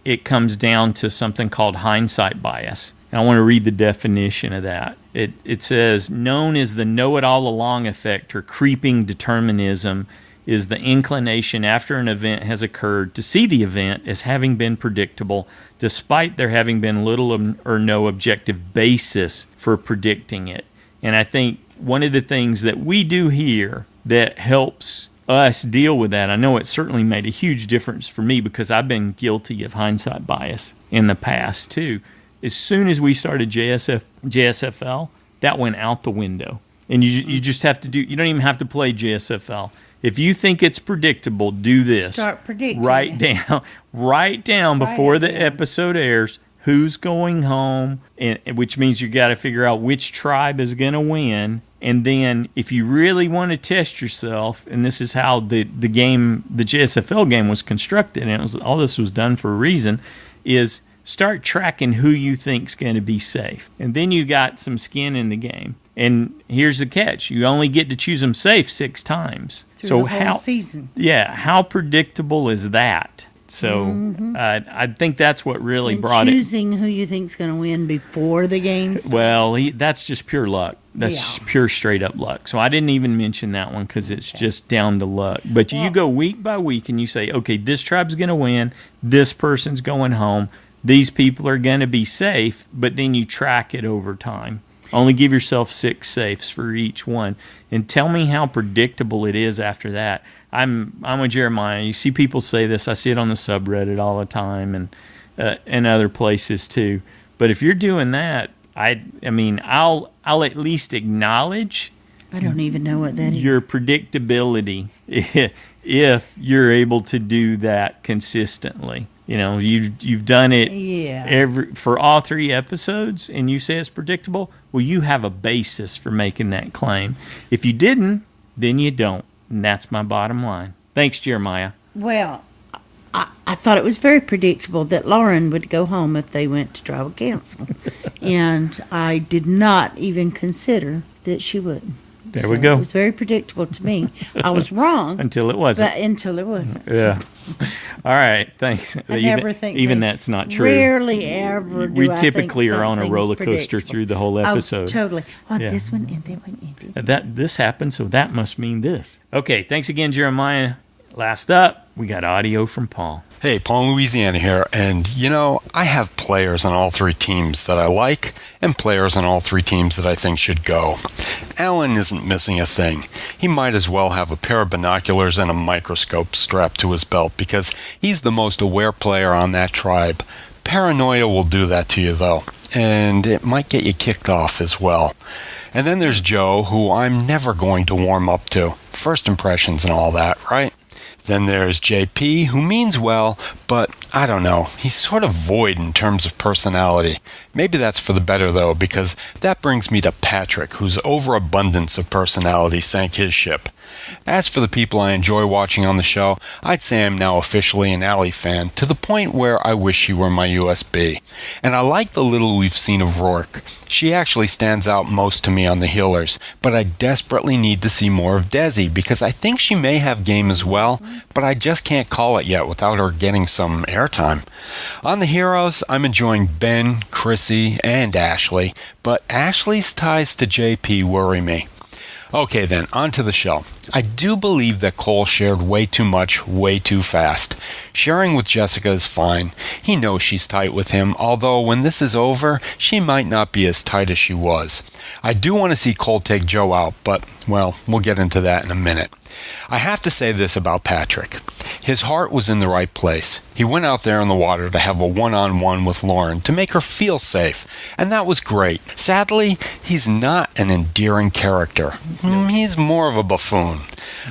it comes down to something called hindsight bias. And I want to read the definition of that. It says, known as the know-it-all along effect or creeping determinism is the inclination after an event has occurred to see the event as having been predictable, despite there having been little or no objective basis for predicting it. And I think one of the things that we do here that helps us deal with that, I know it certainly made a huge difference for me because I've been guilty of hindsight bias in the past too. As soon as we started JSFL, that went out the window. And you just have to you don't even have to play JSFL. If you think it's predictable, do this. Start predicting. Write down before the episode airs who's going home, which means you got to figure out which tribe is going to win. And then if you really want to test yourself, and this is how the JSFL game was constructed, and all this was done for a reason, is start tracking who you think's going to be safe. And then you got some skin in the game. And here's the catch. You only get to choose them safe 6 times. Through the whole season. Yeah, how predictable is that? So I think that's what really brought it. Choosing who you think's going to win before the game starts. Well, that's just pure luck. That's pure straight up luck. So I didn't even mention that one because it's just down to luck. But you go week by week and you say, okay, this tribe's going to win. This person's going home. These people are going to be safe. But then you track it over time. Only give yourself 6 safes for each one. And tell me how predictable it is after that. I'm with Jeremiah. You see people say this. I see it on the subreddit all the time and other places too. But if you're doing that, I mean, I'll at least acknowledge. I don't even know what that is. Your predictability if you're able to do that consistently. You know, you've done it for all 3 episodes, and you say it's predictable. Well, you have a basis for making that claim. If you didn't, then you don't. And that's my bottom line. Thanks, Jeremiah. Well, I thought it was very predictable that Lauren would go home if they went to tribal council. And I did not even consider that she would. There we go. It was very predictable to me. I was wrong. Until it wasn't. Until it wasn't. Yeah. All right. Thanks. I never think even that's not true. Rarely ever do we I typically think are on a roller coaster predictable. through the whole episode. Oh, totally. Oh, Yeah. this one and that one. This happened, so that must mean this. Okay. Thanks again, Jeremiah. Last up, we got audio from Paul. Hey, Paul in Louisiana here, and I have players on all three teams that I like and players on all three teams that I think should go. Allen isn't missing a thing. He might as well have a pair of binoculars and a microscope strapped to his belt because he's the most aware player on that tribe. Paranoia will do that to you, though, and it might get you kicked off as well. And then there's Joe, who I'm never going to warm up to. First impressions and all that, right? Then there's JP, who means well, but I don't know. He's sort of void in terms of personality. Maybe that's for the better, though, because that brings me to Patrick, whose overabundance of personality sank his ship. As for the people I enjoy watching on the show, I'd say I'm now officially an Allie fan, to the point where I wish she were my USB. And I like the little we've seen of Rourke. She actually stands out most to me on the healers, but I desperately need to see more of Desi, because I think she may have game as well, but I just can't call it yet without her getting some airtime. On the heroes, I'm enjoying Ben, Chrissy, and Ashley, but Ashley's ties to JP worry me. Okay then, on to the show. I do believe that Cole shared way too much, way too fast. Sharing with Jessica is fine. He knows she's tight with him, although when this is over, she might not be as tight as she was. I do want to see Cole take Joe out, but, well, we'll get into that in a minute. I have to say this about Patrick. His heart was in the right place. He went out there in the water to have a one-on-one with Lauren to make her feel safe, and that was great. Sadly, he's not an endearing character. He's more of a buffoon.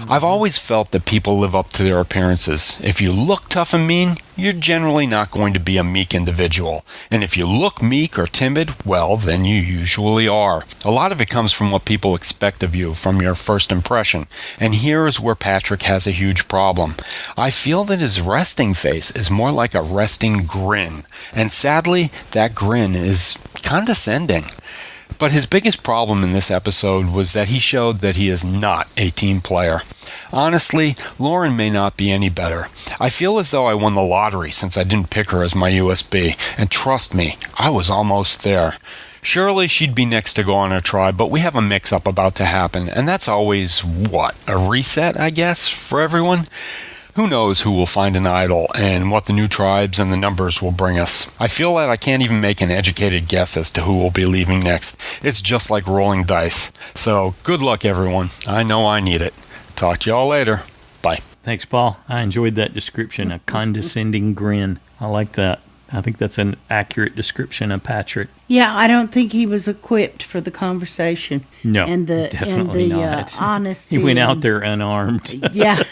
I've always felt that people live up to their appearances. If you look tough and mean, you're generally not going to be a meek individual. And if you look meek or timid, well, then you usually are. A lot of it comes from what people expect of you from your first impression. And here's where Patrick has a huge problem. I feel that his resting face is more like a resting grin. And sadly, that grin is condescending. But his biggest problem in this episode was that he showed that he is not a team player. Honestly, Lauren may not be any better. I feel as though I won the lottery since I didn't pick her as my USB, and trust me, I was almost there. Surely she'd be next to go on her tribe, but we have a mix-up about to happen, and that's always, a reset, I guess, for everyone? Who knows who will find an idol and what the new tribes and the numbers will bring us. I feel that I can't even make an educated guess as to who will be leaving next. It's just like rolling dice. So good luck, everyone. I know I need it. Talk to y'all later. Bye. Thanks, Paul. I enjoyed that description, a condescending grin. I like that. I think that's an accurate description of Patrick. Yeah, I don't think he was equipped for the conversation. No, definitely not. Honesty. He went out there unarmed. Yeah,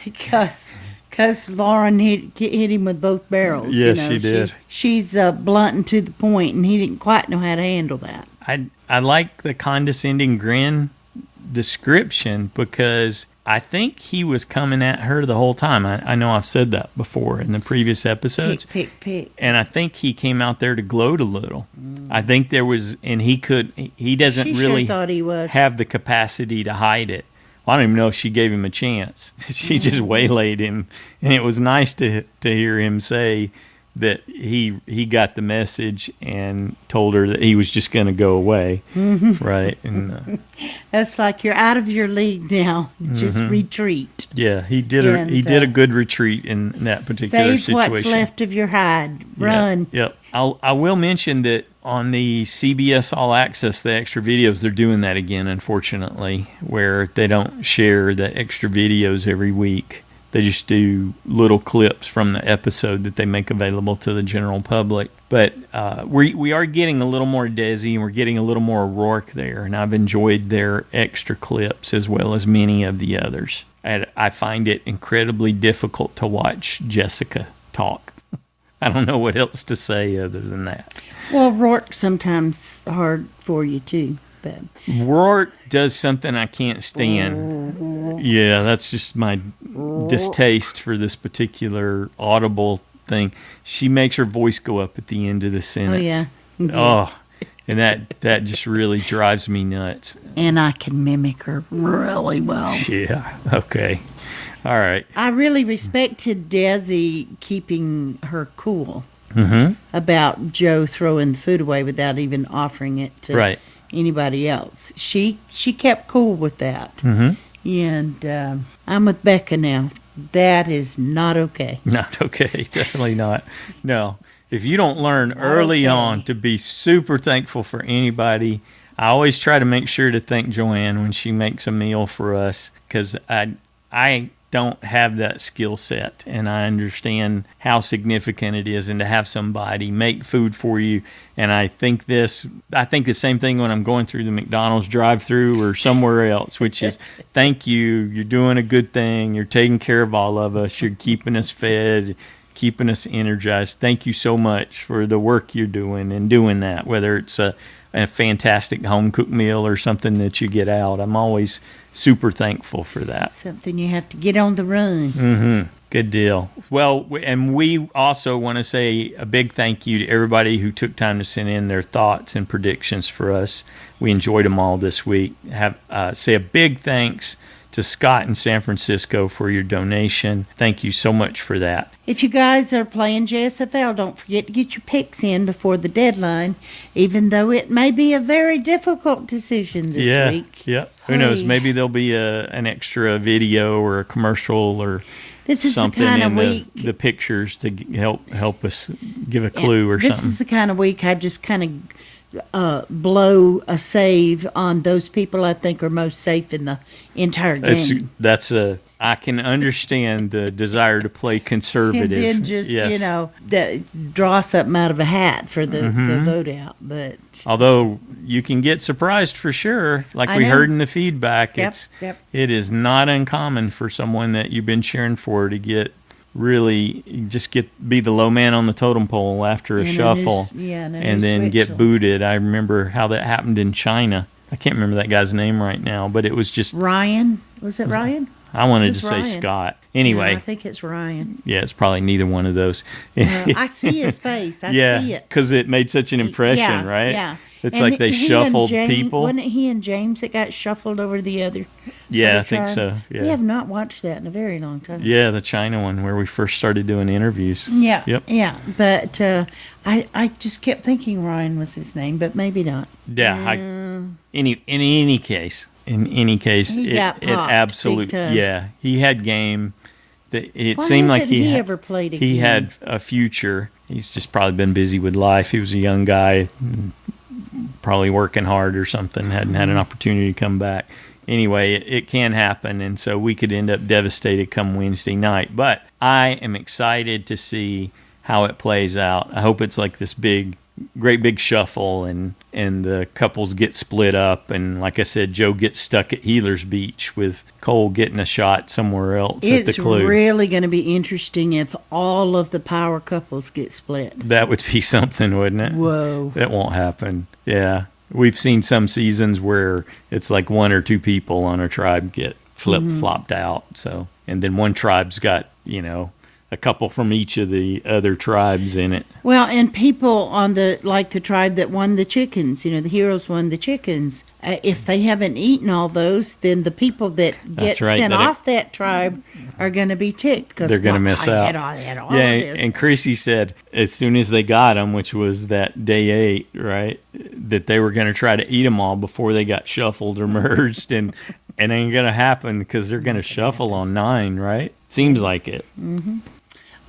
because Lauren hit him with both barrels. Yes, she did. She's blunt and to the point, and he didn't quite know how to handle that. I like the condescending grin description because I think he was coming at her the whole time. I know I've said that before in the previous episodes. Pick. And I think he came out there to gloat a little. I think there was, and he doesn't She really sure thought he was. have the capacity to hide it. Well, I don't even know if she gave him a chance. She just waylaid him. And it was nice to hear him say that he got the message and told her that he was just going to go away. Mm-hmm. Right. And that's like, you're out of your league now. Just retreat. Yeah, he did a good retreat in that particular situation. Save what's left of your hide. Run. Yep. I will mention that on the CBS All Access, the extra videos, they're doing that again, unfortunately, where they don't share the extra videos every week. They just do little clips from the episode that they make available to the general public. But we are getting a little more Desi, and we're getting a little more Rourke there, and I've enjoyed their extra clips as well as many of the others. And I find it incredibly difficult to watch Jessica talk. I don't know what else to say other than that. Well, Rourke's sometimes hard for you, too. But Rourke does something I can't stand. Yeah, that's just my distaste for this particular audible thing. She makes her voice go up at the end of the sentence. Oh, yeah. Oh, And that just really drives me nuts. And I can mimic her really well. Yeah. Okay. All right. I really respected Desi keeping her cool about Joe throwing the food away without even offering it to anybody else. She kept cool with that. And I'm with Becca now. That is not okay. Not okay. Definitely not. No. If you don't learn early on to be super thankful for anybody, I always try to make sure to thank Joanne when she makes a meal for us, because I don't have that skill set, and I understand how significant it is, and to have somebody make food for you. And I think the same thing when I'm going through the McDonald's drive-through or somewhere else, which is thank you. You're doing a good thing. You're taking care of all of us. You're keeping us fed, keeping us energized. Thank you so much for the work you're doing and doing that, whether it's a fantastic home-cooked meal or something that you get out. I'm always super thankful for that. Something you have to get on the run. Good deal. Well, and we also want to say a big thank you to everybody who took time to send in their thoughts and predictions for us. We enjoyed them all this week. Say a big thanks to Scott in San Francisco for your donation. Thank you so much for that. If you guys are playing JSFL, don't forget to get your picks in before the deadline, even though it may be a very difficult decision this week. Yeah. Who knows? Maybe there'll be an extra video or a commercial or something in the pictures to help us give a clue or something. This is the kind of week I just kind of blow a save on those people I think are most safe in the entire game. I can understand the desire to play conservative. And then just, draw something out of a hat for the vote out. But although you can get surprised for sure, like we heard in the feedback, it is not uncommon for someone that you've been cheering for to get really be the low man on the totem pole after a shuffle and then get booted. I remember how that happened in China. I can't remember that guy's name right now, but it was just Ryan. Was it Ryan? I wanted to say Scott. Anyway. No, I think it's Ryan. Yeah, it's probably neither one of those. I see his face. I see it. Because it made such an impression, right? Yeah. It's like they shuffled people. Wasn't it he and James that got shuffled over the other? Yeah, I think so. Yeah. We have not watched that in a very long time. Yeah, the China one where we first started doing interviews. Yeah. Yep. Yeah, but I just kept thinking Ryan was his name, but maybe not. Yeah. In any case, he got it absolutely he had game. It seemed like he ever played again? He had a future. He's just probably been busy with life. He was a young guy, probably working hard or something. Hadn't had an opportunity to come back. Anyway, it can happen, and so we could end up devastated come Wednesday night. But I am excited to see how it plays out. I hope it's like this great big shuffle, and the couples get split up, and like I said, Joe gets stuck at Healer's Beach with Cole getting a shot somewhere else at the Clue. It's really going to be interesting if all of the power couples get split. That would be something, wouldn't it? Whoa. That won't happen. Yeah. We've seen some seasons where it's like one or two people on a tribe get flip-flopped out. So, and then one tribe's got, a couple from each of the other tribes in it. Well, and people on the tribe that won the chickens, the heroes won the chickens. If they haven't eaten all those, then the people that get sent off that tribe are going to be ticked because they're going to miss out. Had all of this. And Chrissy said as soon as they got them, which was that day 8, right, that they were going to try to eat them all before they got shuffled or merged, and it ain't going to happen because they're going to shuffle on 9, right? Seems like it. Mm-hmm.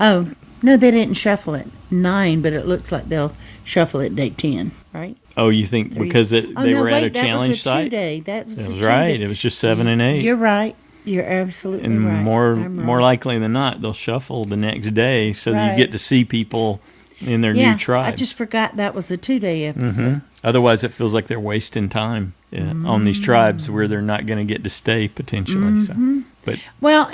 Oh, no, they didn't shuffle at 9, but it looks like they'll shuffle at day 10, right? Oh, you think because they were at a challenge site? That was right. It was just 7 and 8. You're right. You're absolutely right. And more likely than not, they'll shuffle the next day, so you get to see people in their new tribe. I just forgot that was a 2-day episode. Mm-hmm. Otherwise, it feels like they're wasting time on these tribes where they're not going to get to stay potentially. Mm-hmm. So, but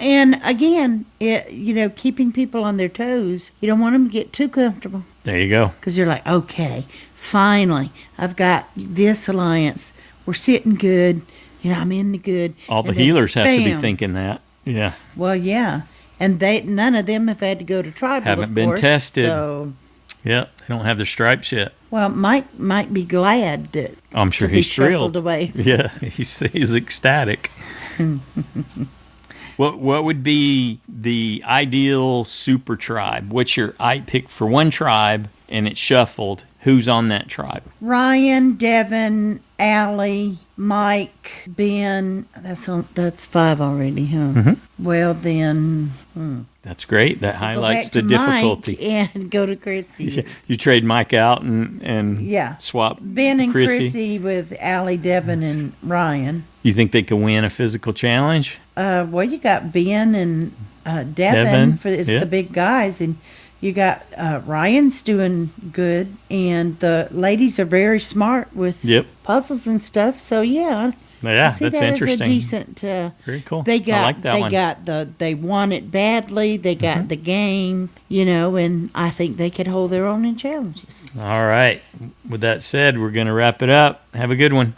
and again, keeping people on their toes, you don't want them to get too comfortable. There you go. Because you're like, okay, finally, I've got this alliance. We're sitting good. I'm in the good. All the healers have to be thinking that. Yeah. Well, yeah. And none of them have had to go to tribal, haven't been tested. So Yeah, they don't have their stripes yet. Well, Mike might be glad that I'm sure to be he's thrilled. shuffled away. Yeah, he's ecstatic. What would be the ideal super tribe? What's your pick for one tribe and it's shuffled? Who's on that tribe? Ryan, Devin, Allie, Mike, Ben. That's 5 already, huh? Mm-hmm. Well, then... That's great. That highlights the Mike difficulty. and go to Chrissy. Yeah. You trade Mike out and swap Ben and Chrissy. Chrissy with Allie, Devin, and Ryan. You think they could win a physical challenge? Well, you got Ben and Devin. It's the big guys, and you got Ryan's doing good, and the ladies are very smart with puzzles and stuff. So I that's that interesting. As a decent. Very cool. They got I like that one. They want it badly. They got the game, and I think they could hold their own in challenges. All right. With that said, we're going to wrap it up. Have a good one.